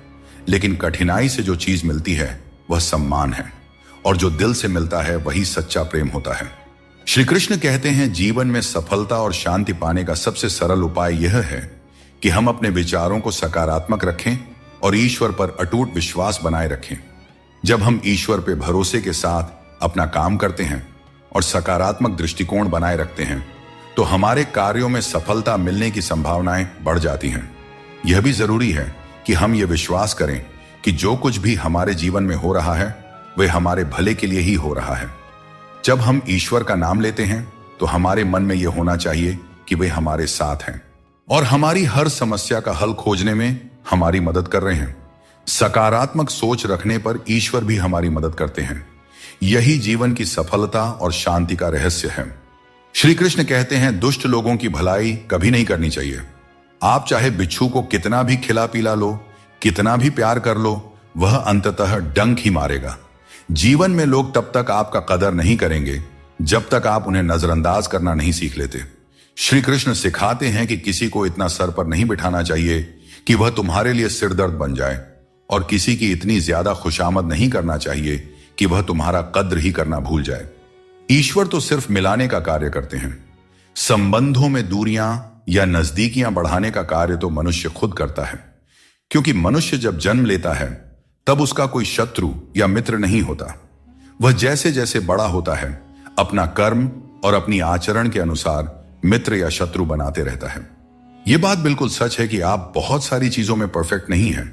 लेकिन कठिनाई से जो चीज मिलती है वह सम्मान है, और जो दिल से मिलता है वही सच्चा प्रेम होता है। श्री कृष्ण कहते हैं, जीवन में सफलता और शांति पाने का सबसे सरल उपाय यह है कि हम अपने विचारों को सकारात्मक रखें और ईश्वर पर अटूट विश्वास बनाए रखें। जब हम ईश्वर पर भरोसे के साथ अपना काम करते हैं और सकारात्मक दृष्टिकोण बनाए रखते हैं, तो हमारे कार्यों में सफलता मिलने की संभावनाएं बढ़ जाती हैं। यह भी जरूरी है कि हम ये विश्वास करें कि जो कुछ भी हमारे जीवन में हो रहा है वह हमारे भले के लिए ही हो रहा है। जब हम ईश्वर का नाम लेते हैं तो हमारे मन में यह होना चाहिए कि वे हमारे साथ हैं और हमारी हर समस्या का हल खोजने में हमारी मदद कर रहे हैं। सकारात्मक सोच रखने पर ईश्वर भी हमारी मदद करते हैं। यही जीवन की सफलता और शांति का रहस्य है। श्री कृष्ण कहते हैं, दुष्ट लोगों की भलाई कभी नहीं करनी चाहिए। आप चाहे बिच्छू को कितना भी खिला पिला लो, कितना भी प्यार कर लो, वह अंततः डंक ही मारेगा। जीवन में लोग तब तक आपका कदर नहीं करेंगे जब तक आप उन्हें नजरअंदाज करना नहीं सीख लेते। श्री कृष्ण सिखाते हैं कि किसी को इतना सर पर नहीं बिठाना चाहिए कि वह तुम्हारे लिए सिरदर्द बन जाए, और किसी की इतनी ज्यादा खुशामद नहीं करना चाहिए कि वह तुम्हारा कद्र ही करना भूल जाए। ईश्वर तो सिर्फ मिलाने का कार्य करते हैं। संबंधों में दूरियां या नजदीकियां बढ़ाने का कार्य तो मनुष्य खुद करता है, क्योंकि मनुष्य जब जन्म लेता है तब उसका कोई शत्रु या मित्र नहीं होता। वह जैसे जैसे बड़ा होता है अपना कर्म और अपनी आचरण के अनुसार मित्र या शत्रु बनाते रहता है। यह बात बिल्कुल सच है कि आप बहुत सारी चीजों में परफेक्ट नहीं हैं,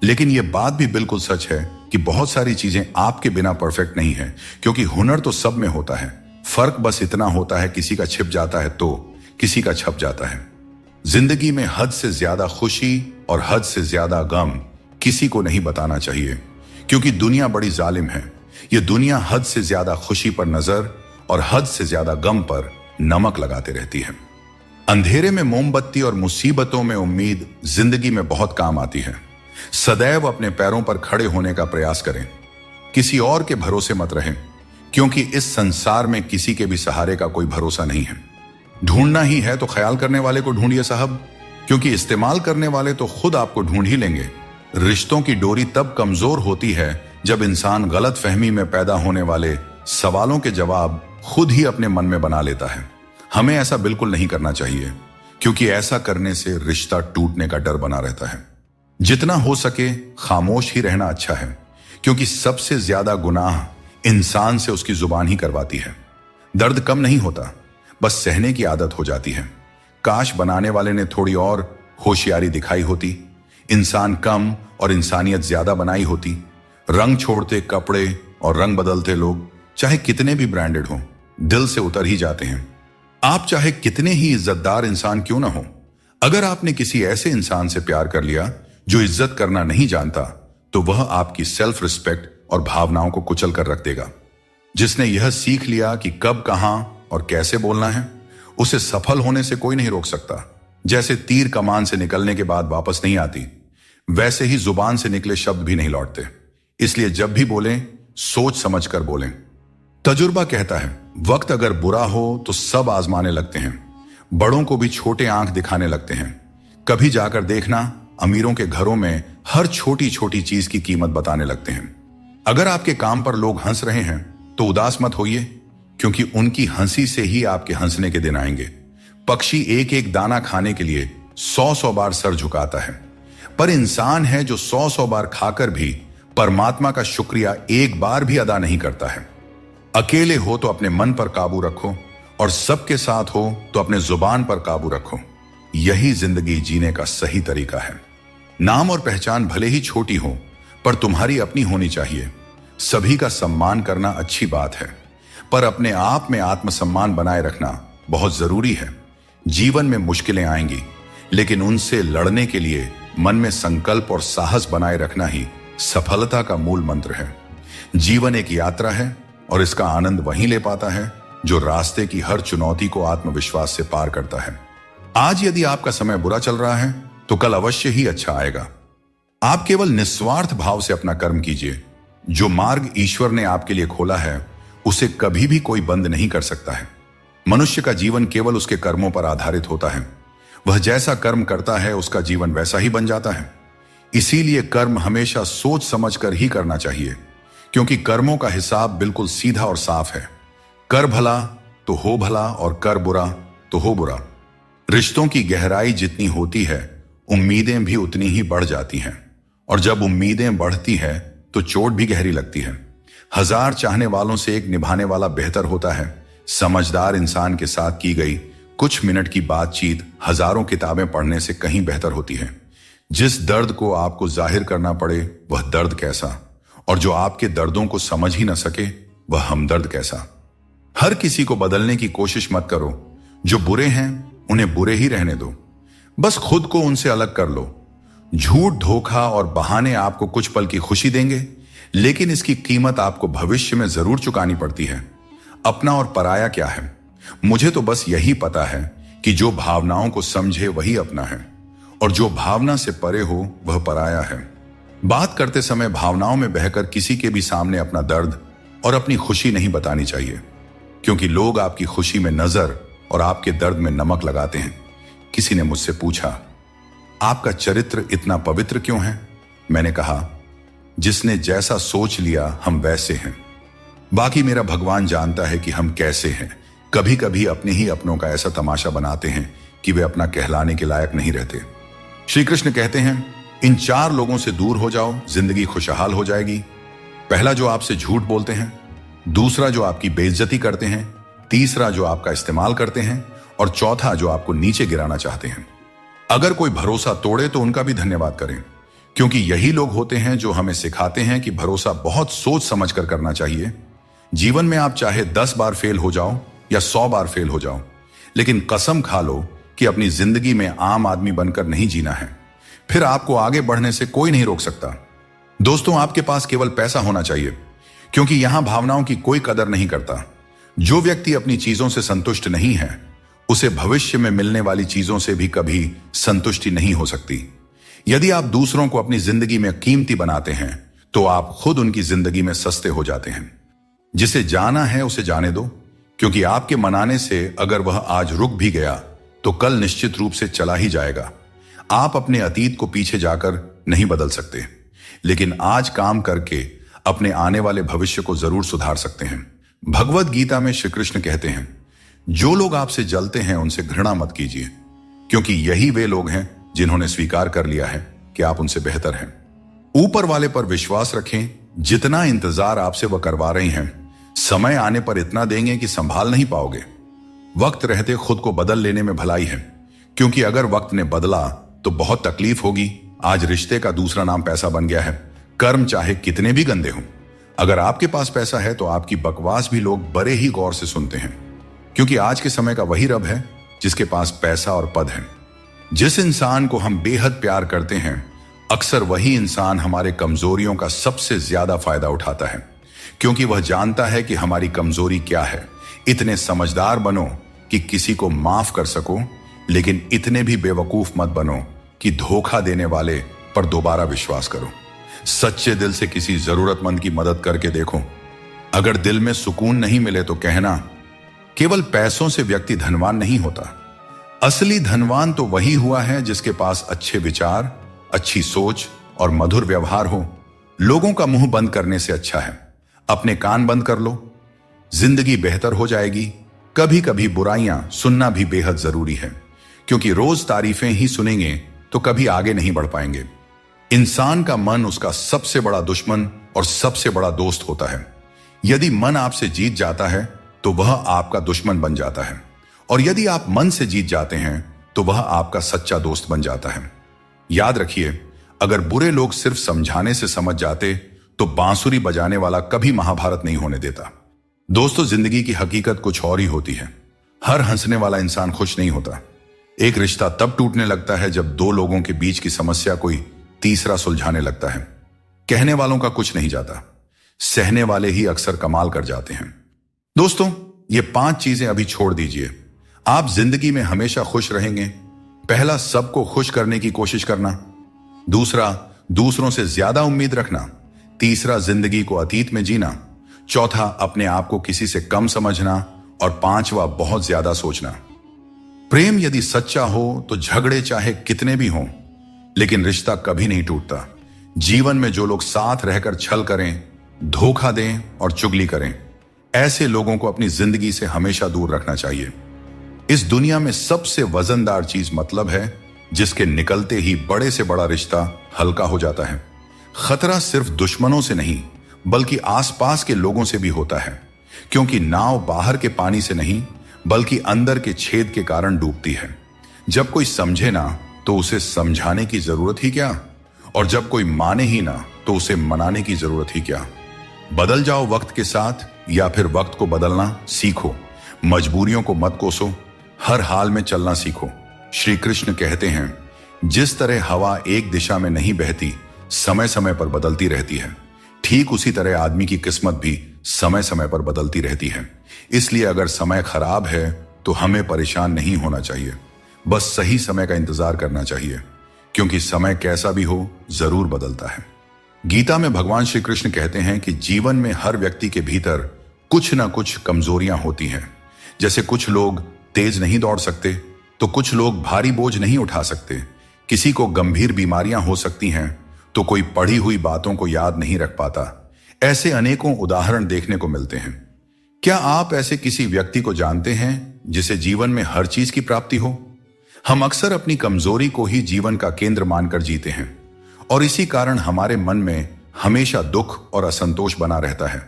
लेकिन यह बात भी बिल्कुल सच है कि बहुत सारी चीजें आपके बिना परफेक्ट नहीं है, क्योंकि हुनर तो सब में होता है। फर्क बस इतना होता है, किसी का छिप जाता है तो किसी का छप जाता है। जिंदगी में हद से ज्यादा खुशी और हद से ज्यादा गम किसी को नहीं बताना चाहिए, क्योंकि दुनिया बड़ी जालिम है। यह दुनिया हद से ज्यादा खुशी पर नजर और हद से ज्यादा गम पर नमक लगाते रहती है। अंधेरे में मोमबत्ती और मुसीबतों में उम्मीद जिंदगी में बहुत काम आती है। सदैव अपने पैरों पर खड़े होने का प्रयास करें, किसी और के भरोसे मत रहें, क्योंकि इस संसार में किसी के भी सहारे का कोई भरोसा नहीं है। ढूंढना ही है तो ख्याल करने वाले को ढूंढिए साहब, क्योंकि इस्तेमाल करने वाले तो खुद आपको ढूंढ ही लेंगे। रिश्तों की डोरी तब कमजोर होती है जब इंसान गलत फहमी में पैदा होने वाले सवालों के जवाब खुद ही अपने मन में बना लेता है। हमें ऐसा बिल्कुल नहीं करना चाहिए, क्योंकि ऐसा करने से रिश्ता टूटने का डर बना रहता है। जितना हो सके खामोश ही रहना अच्छा है, क्योंकि सबसे ज्यादा गुनाह इंसान से उसकी जुबान ही करवाती है। दर्द कम नहीं होता, बस सहने की आदत हो जाती है। काश बनाने वाले ने थोड़ी और होशियारी दिखाई होती, इंसान कम और इंसानियत ज्यादा बनाई होती। रंग छोड़ते कपड़े और रंग बदलते लोग चाहे कितने भी ब्रांडेड हों, दिल से उतर ही जाते हैं। आप चाहे कितने ही इज्जतदार इंसान क्यों ना हो, अगर आपने किसी ऐसे इंसान से प्यार कर लिया जो इज्जत करना नहीं जानता, तो वह आपकी सेल्फ रिस्पेक्ट और भावनाओं को कुचल कर रख देगा। जिसने यह सीख लिया कि कब, कहां और कैसे बोलना है, उसे सफल होने से कोई नहीं रोक सकता। जैसे तीर कमान से निकलने के बाद वापस नहीं आती, वैसे ही जुबान से निकले शब्द भी नहीं लौटते। इसलिए जब भी बोलें, सोच समझ कर बोलें। तजुर्बा कहता है, वक्त अगर बुरा हो तो सब आजमाने लगते हैं, बड़ों को भी छोटे आंख दिखाने लगते हैं। कभी जाकर देखना, अमीरों के घरों में हर छोटी छोटी चीज की कीमत बताने लगते हैं। अगर आपके काम पर लोग हंस रहे हैं तो उदास मत होइए, क्योंकि उनकी हंसी से ही आपके हंसने के दिन आएंगे। पक्षी एक एक दाना खाने के लिए 100 बार सर झुकाता है, पर इंसान है जो 100 बार खाकर भी परमात्मा का शुक्रिया एक बार भी अदा नहीं करता है। अकेले हो तो अपने मन पर काबू रखो, और सबके साथ हो तो अपने जुबान पर काबू रखो। यही जिंदगी जीने का सही तरीका है। नाम और पहचान भले ही छोटी हो, पर तुम्हारी अपनी होनी चाहिए। सभी का सम्मान करना अच्छी बात है, पर अपने आप में आत्मसम्मान बनाए रखना बहुत जरूरी है। जीवन में मुश्किलें आएंगी, लेकिन उनसे लड़ने के लिए मन में संकल्प और साहस बनाए रखना ही सफलता का मूल मंत्र है। जीवन एक यात्रा है, और इसका आनंद वही ले पाता है जो रास्ते की हर चुनौती को आत्मविश्वास से पार करता है। आज यदि आपका समय बुरा चल रहा है तो कल अवश्य ही अच्छा आएगा। आप केवल निस्वार्थ भाव से अपना कर्म कीजिए। जो मार्ग ईश्वर ने आपके लिए खोला है उसे कभी भी कोई बंद नहीं कर सकता है। मनुष्य का जीवन केवल उसके कर्मों पर आधारित होता है। वह जैसा कर्म करता है उसका जीवन वैसा ही बन जाता है। इसीलिए कर्म हमेशा सोच समझकर ही करना चाहिए, क्योंकि कर्मों का हिसाब बिल्कुल सीधा और साफ है। कर भला तो हो भला, और कर बुरा तो हो बुरा। रिश्तों की गहराई जितनी होती है, उम्मीदें भी उतनी ही बढ़ जाती हैं, और जब उम्मीदें बढ़ती है तो चोट भी गहरी लगती है। 1000 चाहने वालों से एक निभाने वाला बेहतर होता है। समझदार इंसान के साथ की गई कुछ मिनट की बातचीत हजारों किताबें पढ़ने से कहीं बेहतर होती है। जिस दर्द को आपको जाहिर करना पड़े वह दर्द कैसा, और जो आपके दर्दों को समझ ही न सके वह हमदर्द कैसा। हर किसी को बदलने की कोशिश मत करो। जो बुरे हैं उन्हें बुरे ही रहने दो, बस खुद को उनसे अलग कर लो। झूठ, धोखा और बहाने आपको कुछ पल की खुशी देंगे, लेकिन इसकी कीमत आपको भविष्य में जरूर चुकानी पड़ती है। अपना और पराया क्या है? मुझे तो बस यही पता है कि जो भावनाओं को समझे वही अपना है, और जो भावना से परे हो वह पराया है। बात करते समय भावनाओं में बहकर किसी के भी सामने अपना दर्द और अपनी खुशी नहीं बतानी चाहिए, क्योंकि लोग आपकी खुशी में नजर और आपके दर्द में नमक लगाते हैं। किसी ने मुझसे पूछा, आपका चरित्र इतना पवित्र क्यों है? मैंने कहा, जिसने जैसा सोच लिया हम वैसे हैं। बाकी मेरा भगवान जानता है कि हम कैसे हैं। कभी कभी अपने ही अपनों का ऐसा तमाशा बनाते हैं कि वे अपना कहलाने के लायक नहीं रहते। श्री कृष्ण कहते हैं, इन 4 लोगों से दूर हो जाओ, जिंदगी खुशहाल हो जाएगी। पहला, जो आपसे झूठ बोलते हैं। दूसरा, जो आपकी बेइज्जती करते हैं। तीसरा, जो आपका इस्तेमाल करते हैं। और चौथा, जो आपको नीचे गिराना चाहते हैं। अगर कोई भरोसा तोड़े तो उनका भी धन्यवाद करें, क्योंकि यही लोग होते हैं जो हमें सिखाते हैं कि भरोसा बहुत सोच समझ कर करना चाहिए। जीवन में आप चाहे 10 बार फेल हो जाओ या 100 बार फेल हो जाओ, लेकिन कसम खा लो कि अपनी जिंदगी में आम आदमी बनकर नहीं जीना है। फिर आपको आगे बढ़ने से कोई नहीं रोक सकता। दोस्तों, आपके पास केवल पैसा होना चाहिए, क्योंकि यहां भावनाओं की कोई कदर नहीं करता। जो व्यक्ति अपनी चीजों से संतुष्ट नहीं है, उसे भविष्य में मिलने वाली चीजों से भी कभी संतुष्टि नहीं हो सकती। यदि आप दूसरों को अपनी जिंदगी में कीमती बनाते हैं, तो आप खुद उनकी जिंदगी में सस्ते हो जाते हैं। जिसे जाना है उसे जाने दो, क्योंकि आपके मनाने से अगर वह आज रुक भी गया तो कल निश्चित रूप से चला ही जाएगा। आप अपने अतीत को पीछे जाकर नहीं बदल सकते, लेकिन आज काम करके अपने आने वाले भविष्य को जरूर सुधार सकते हैं। भगवत गीता में श्री कृष्ण कहते हैं, जो लोग आपसे जलते हैं उनसे घृणा मत कीजिए, क्योंकि यही वे लोग हैं जिन्होंने स्वीकार कर लिया है कि आप उनसे बेहतर हैं। ऊपर वाले पर विश्वास रखें। जितना इंतजार आपसे वह करवा रही हैं, समय आने पर इतना देंगे कि संभाल नहीं पाओगे। वक्त रहते खुद को बदल लेने में भलाई है, क्योंकि अगर वक्त ने बदला तो बहुत तकलीफ होगी। आज रिश्ते का दूसरा नाम पैसा बन गया है। कर्म चाहे कितने भी गंदे हों, अगर आपके पास पैसा है तो आपकी बकवास भी लोग बड़े ही गौर से सुनते हैं, क्योंकि आज के समय का वही रब है जिसके पास पैसा और पद है। जिस इंसान को हम बेहद प्यार करते हैं, अक्सर वही इंसान हमारे कमजोरियों का सबसे ज्यादा फायदा उठाता है, क्योंकि वह जानता है कि हमारी कमजोरी क्या है। इतने समझदार बनो कि किसी को माफ कर सको, लेकिन इतने भी बेवकूफ मत बनो कि धोखा देने वाले पर दोबारा विश्वास करो। सच्चे दिल से किसी जरूरतमंद की मदद करके देखो। अगर दिल में सुकून नहीं मिले तो कहना, केवल पैसों से व्यक्ति धनवान नहीं होता। असली धनवान तो वही हुआ है जिसके पास अच्छे विचार, अच्छी सोच और मधुर व्यवहार हो, लोगों का मुंह बंद करने से अच्छा है अपने कान बंद कर लो। जिंदगी बेहतर हो जाएगी। कभी कभी बुराइयां सुनना भी बेहद जरूरी है, क्योंकि रोज तारीफें ही सुनेंगे तो कभी आगे नहीं बढ़ पाएंगे। इंसान का मन उसका सबसे बड़ा दुश्मन और सबसे बड़ा दोस्त होता है। यदि मन आपसे जीत जाता है तो वह आपका दुश्मन बन जाता है, और यदि आप मन से जीत जाते हैं तो वह आपका सच्चा दोस्त बन जाता है। याद रखिए, अगर बुरे लोग सिर्फ समझाने से समझ जाते तो बांसुरी बजाने वाला कभी महाभारत नहीं होने देता। दोस्तों, जिंदगी की हकीकत कुछ और ही होती है। हर हंसने वाला इंसान खुश नहीं होता। एक रिश्ता तब टूटने लगता है जब दो लोगों के बीच की समस्या कोई तीसरा सुलझाने लगता है। कहने वालों का कुछ नहीं जाता, सहने वाले ही अक्सर कमाल कर जाते हैं। दोस्तों, ये 5 चीजें अभी छोड़ दीजिए, आप जिंदगी में हमेशा खुश रहेंगे। पहला, सबको खुश करने की कोशिश करना। दूसरा, दूसरों से ज्यादा उम्मीद रखना। तीसरा, जिंदगी को अतीत में जीना। चौथा, अपने आप को किसी से कम समझना। और पांचवा, बहुत ज्यादा सोचना। प्रेम यदि सच्चा हो तो झगड़े चाहे कितने भी हों, लेकिन रिश्ता कभी नहीं टूटता। जीवन में जो लोग साथ रहकर छल करें, धोखा दें और चुगली करें, ऐसे लोगों को अपनी जिंदगी से हमेशा दूर रखना चाहिए। इस दुनिया में सबसे वजनदार चीज मतलब है, जिसके निकलते ही बड़े से बड़ा रिश्ता हल्का हो जाता है। खतरा सिर्फ दुश्मनों से नहीं, बल्कि आसपास के लोगों से भी होता है, क्योंकि नाव बाहर के पानी से नहीं बल्कि अंदर के छेद के कारण डूबती है। जब कोई समझे ना तो उसे समझाने की जरूरत ही क्या, और जब कोई माने ही ना तो उसे मनाने की जरूरत ही क्या। बदल जाओ वक्त के साथ, या फिर वक्त को बदलना सीखो। मजबूरियों को मत कोसो, हर हाल में चलना सीखो। श्री कृष्ण कहते हैं, जिस तरह हवा एक दिशा में नहीं बहती, समय समय पर बदलती रहती है, ठीक उसी तरह आदमी की किस्मत भी समय समय पर बदलती रहती है। इसलिए अगर समय खराब है तो हमें परेशान नहीं होना चाहिए, बस सही समय का इंतजार करना चाहिए, क्योंकि समय कैसा भी हो जरूर बदलता है। गीता में भगवान श्री कृष्ण कहते हैं कि जीवन में हर व्यक्ति के भीतर कुछ ना कुछ कमजोरियां होती हैं। जैसे कुछ लोग तेज नहीं दौड़ सकते, तो कुछ लोग भारी बोझ नहीं उठा सकते, किसी को गंभीर बीमारियां हो सकती हैं, तो कोई पढ़ी हुई बातों को याद नहीं रख पाता। ऐसे अनेकों उदाहरण देखने को मिलते हैं। क्या आप ऐसे किसी व्यक्ति को जानते हैं जिसे जीवन में हर चीज की प्राप्ति हो? हम अक्सर अपनी कमजोरी को ही जीवन का केंद्र मानकर जीते हैं, और इसी कारण हमारे मन में हमेशा दुख और असंतोष बना रहता है।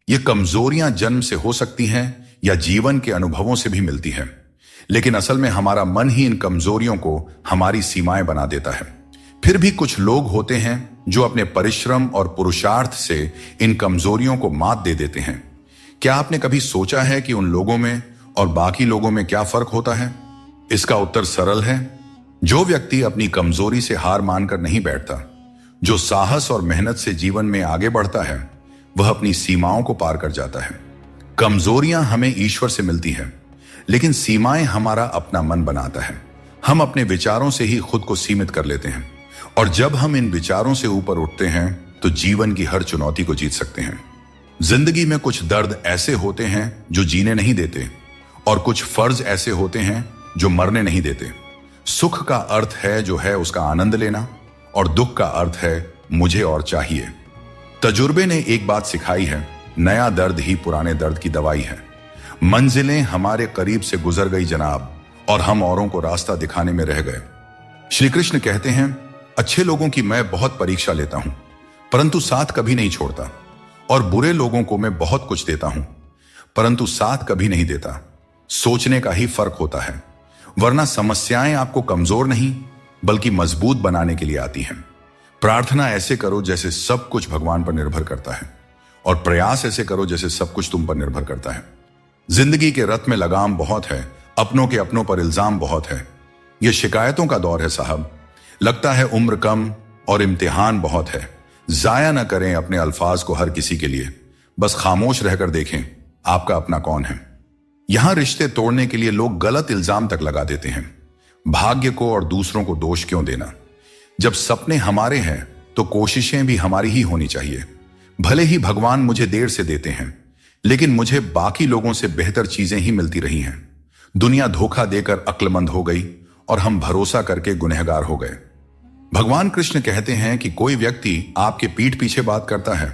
ये कमजोरियां जन्म से हो सकती हैं या जीवन के अनुभवों से भी मिलती हैं, लेकिन असल में हमारा मन ही इन कमजोरियों को हमारी सीमाएं बना देता है। फिर भी कुछ लोग होते हैं जो अपने परिश्रम और पुरुषार्थ से इन कमजोरियों को मात दे देते हैं। क्या आपने कभी सोचा है कि उन लोगों में और बाकी लोगों में क्या फर्क होता है? इसका उत्तर सरल है। जो व्यक्ति अपनी कमजोरी से हार मानकर नहीं बैठता, जो साहस और मेहनत से जीवन में आगे बढ़ता है, वह अपनी सीमाओं को पार कर जाता है। कमजोरियां हमें ईश्वर से मिलती हैं, लेकिन सीमाएं हमारा अपना मन बनाता है। हम अपने विचारों से ही खुद को सीमित कर लेते हैं, और जब हम इन विचारों से ऊपर उठते हैं तो जीवन की हर चुनौती को जीत सकते हैं। जिंदगी में कुछ दर्द ऐसे होते हैं जो जीने नहीं देते, और कुछ फर्ज ऐसे होते हैं जो मरने नहीं देते। सुख का अर्थ है जो है उसका आनंद लेना, और दुख का अर्थ है मुझे और चाहिए। तजुर्बे ने एक बात सिखाई है, नया दर्द ही पुराने दर्द की दवाई है। मंजिलें हमारे करीब से गुजर गई जनाब, और हम औरों को रास्ता दिखाने में रह गए। श्री कृष्ण कहते हैं, अच्छे लोगों की मैं बहुत परीक्षा लेता हूं, परंतु साथ कभी नहीं छोड़ता, और बुरे लोगों को मैं बहुत कुछ देता हूं, परंतु साथ कभी नहीं देता। सोचने का ही फर्क होता है, वरना समस्याएं आपको कमजोर नहीं बल्कि मजबूत बनाने के लिए आती हैं। प्रार्थना ऐसे करो जैसे सब कुछ भगवान पर निर्भर करता है, और प्रयास ऐसे करो जैसे सब कुछ तुम पर निर्भर करता है। जिंदगी के रथ में लगाम बहुत है, अपनों के अपनों पर इल्जाम बहुत है। यह शिकायतों का दौर है साहब। लगता है उम्र कम और इम्तिहान बहुत है। जाया न करें अपने अल्फाज को हर किसी के लिए, बस खामोश रहकर देखें आपका अपना कौन है। यहां रिश्ते तोड़ने के लिए लोग गलत इल्जाम तक लगा देते हैं। भाग्य को और दूसरों को दोष क्यों देना? जब सपने हमारे हैं तो कोशिशें भी हमारी ही होनी चाहिए। भले ही भगवान मुझे देर से देते हैं, लेकिन मुझे बाकी लोगों से बेहतर चीजें ही मिलती रही हैं। दुनिया धोखा देकर अक्लमंद हो गई और हम भरोसा करके गुनहगार हो गए। भगवान कृष्ण कहते हैं कि कोई व्यक्ति आपके पीठ पीछे बात करता है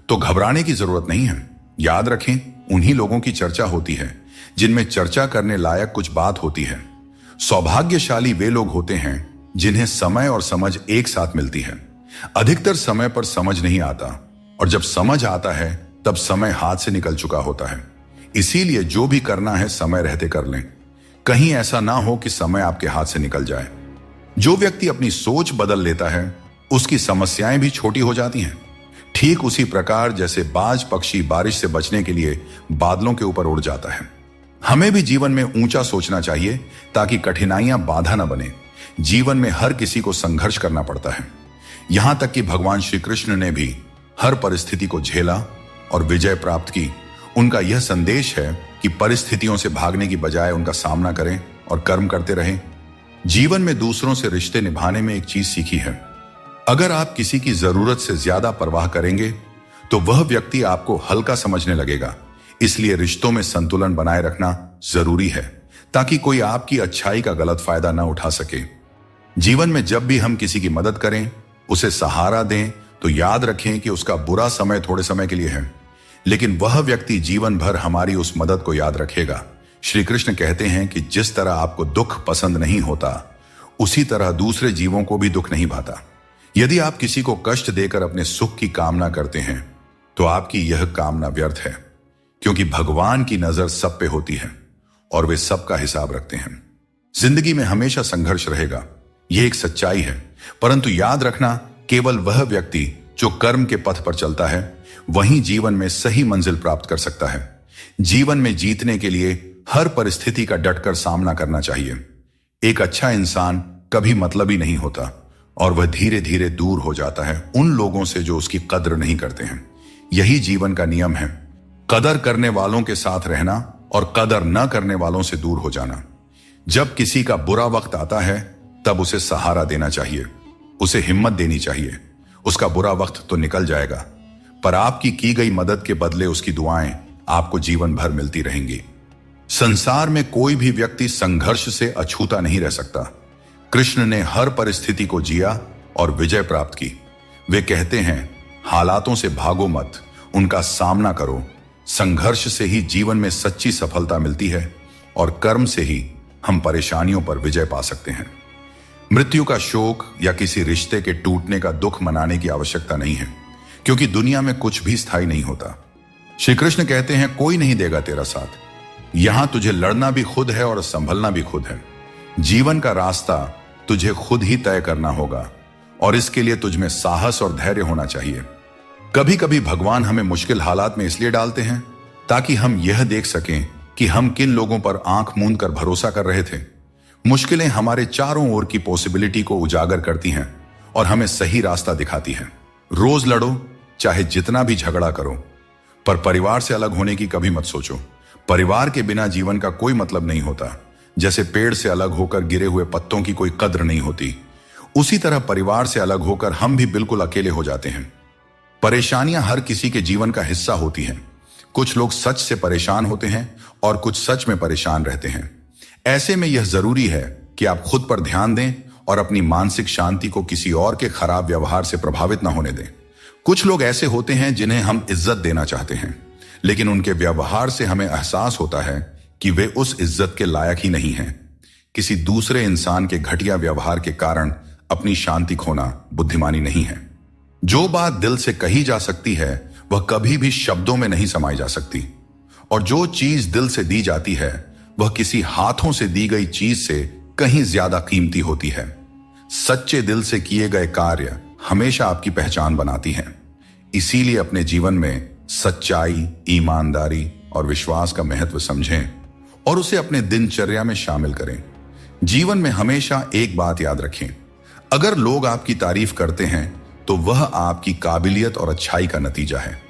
तो घबराने की जरूरत नहीं है। याद रखें, उन्हीं लोगों की चर्चा होती है जिनमें चर्चा करने लायक कुछ बात होती है। सौभाग्यशाली वे लोग होते हैं जिन्हें समय और समझ एक साथ मिलती है। अधिकतर समय पर समझ नहीं आता, और जब समझ आता है तब समय हाथ से निकल चुका होता है। इसीलिए जो भी करना है समय रहते कर लें, कहीं ऐसा ना हो कि समय आपके हाथ से निकल जाए। जो व्यक्ति अपनी सोच बदल लेता है उसकी समस्याएं भी छोटी हो जाती हैं। ठीक उसी प्रकार जैसे बाज पक्षी बारिश से बचने के लिए बादलों के ऊपर उड़ जाता है। हमें भी जीवन में ऊंचा सोचना चाहिए ताकि कठिनाइयां बाधा न बने। जीवन में हर किसी को संघर्ष करना पड़ता है। यहां तक कि भगवान श्री कृष्ण ने भी हर परिस्थिति को झेला और विजय प्राप्त की। उनका यह संदेश है कि परिस्थितियों से भागने की बजाय उनका सामना करें और कर्म करते रहें। जीवन में दूसरों से रिश्ते निभाने में एक चीज सीखी है, अगर आप किसी की जरूरत से ज्यादा परवाह करेंगे तो वह व्यक्ति आपको हल्का समझने लगेगा। इसलिए रिश्तों में संतुलन बनाए रखना जरूरी है ताकि कोई आपकी अच्छाई का गलत फायदा ना उठा सके। जीवन में जब भी हम किसी की मदद करें, उसे सहारा दें, तो याद रखें कि उसका बुरा समय थोड़े समय के लिए है, लेकिन वह व्यक्ति जीवन भर हमारी उस मदद को याद रखेगा। श्री कृष्ण कहते हैं कि जिस तरह आपको दुख पसंद नहीं होता, उसी तरह दूसरे जीवों को भी दुख नहीं भाता। यदि आप किसी को कष्ट देकर अपने सुख की कामना करते हैं तो आपकी यह कामना व्यर्थ है, क्योंकि भगवान की नजर सब पे होती है और वे सबका हिसाब रखते हैं। जिंदगी में हमेशा संघर्ष रहेगा, यह एक सच्चाई है, परंतु याद रखना, केवल वह व्यक्ति जो कर्म के पथ पर चलता है वही जीवन में सही मंजिल प्राप्त कर सकता है। जीवन में जीतने के लिए हर परिस्थिति का डटकर सामना करना चाहिए। एक अच्छा इंसान कभी मतलबी नहीं होता और वह धीरे धीरे दूर हो जाता है उन लोगों से जो उसकी कद्र नहीं करते हैं। यही जीवन का नियम है, कदर करने वालों के साथ रहना और कदर न करने वालों से दूर हो जाना। जब किसी का बुरा वक्त आता है तब उसे सहारा देना चाहिए, उसे हिम्मत देनी चाहिए। उसका बुरा वक्त तो निकल जाएगा, पर आपकी की गई मदद के बदले उसकी दुआएं आपको जीवन भर मिलती रहेंगी। संसार में कोई भी व्यक्ति संघर्ष से अछूता नहीं रह सकता। कृष्ण ने हर परिस्थिति को जिया और विजय प्राप्त की। वे कहते हैं, हालातों से भागो मत, उनका सामना करो। संघर्ष से ही जीवन में सच्ची सफलता मिलती है और कर्म से ही हम परेशानियों पर विजय पा सकते हैं। मृत्यु का शोक या किसी रिश्ते के टूटने का दुख मनाने की आवश्यकता नहीं है, क्योंकि दुनिया में कुछ भी स्थायी नहीं होता। श्री कृष्ण कहते हैं, कोई नहीं देगा तेरा साथ। यहां तुझे लड़ना भी खुद है और संभलना भी खुद है। जीवन का रास्ता तुझे खुद ही तय करना होगा और इसके लिए तुझ में साहस और धैर्य होना चाहिए। कभी कभी भगवान हमें मुश्किल हालात में इसलिए डालते हैं ताकि हम यह देख सकें कि हम किन लोगों पर आंख मूंद कर भरोसा कर रहे थे। मुश्किलें हमारे चारों ओर की पॉसिबिलिटी को उजागर करती हैं और हमें सही रास्ता दिखाती हैं। रोज लड़ो, चाहे जितना भी झगड़ा करो, पर परिवार से अलग होने की कभी मत सोचो। परिवार के बिना जीवन का कोई मतलब नहीं होता। जैसे पेड़ से अलग होकर गिरे हुए पत्तों की कोई कद्र नहीं होती, उसी तरह परिवार से अलग होकर हम भी बिल्कुल अकेले हो जाते हैं। परेशानियां हर किसी के जीवन का हिस्सा होती हैं। कुछ लोग सच से परेशान होते हैं और कुछ सच में परेशान रहते हैं। ऐसे में यह जरूरी है कि आप खुद पर ध्यान दें और अपनी मानसिक शांति को किसी और के खराब व्यवहार से प्रभावित न होने दें। कुछ लोग ऐसे होते हैं जिन्हें हम इज्जत देना चाहते हैं, लेकिन उनके व्यवहार से हमें एहसास होता है कि वे उस इज्जत के लायक ही नहीं हैं। किसी दूसरे इंसान के घटिया व्यवहार के कारण अपनी शांति खोना बुद्धिमानी नहीं है। जो बात दिल से कही जा सकती है वह कभी भी शब्दों में नहीं समाई जा सकती, और जो चीज दिल से दी जाती है वह किसी हाथों से दी गई चीज से कहीं ज्यादा कीमती होती है। सच्चे दिल से किए गए कार्य हमेशा आपकी पहचान बनाती हैं। इसीलिए अपने जीवन में सच्चाई, ईमानदारी और विश्वास का महत्व समझें और उसे अपने दिनचर्या में शामिल करें। जीवन में हमेशा एक बात याद रखें, अगर लोग आपकी तारीफ करते हैं तो वह आपकी काबिलियत और अच्छाई का नतीजा है।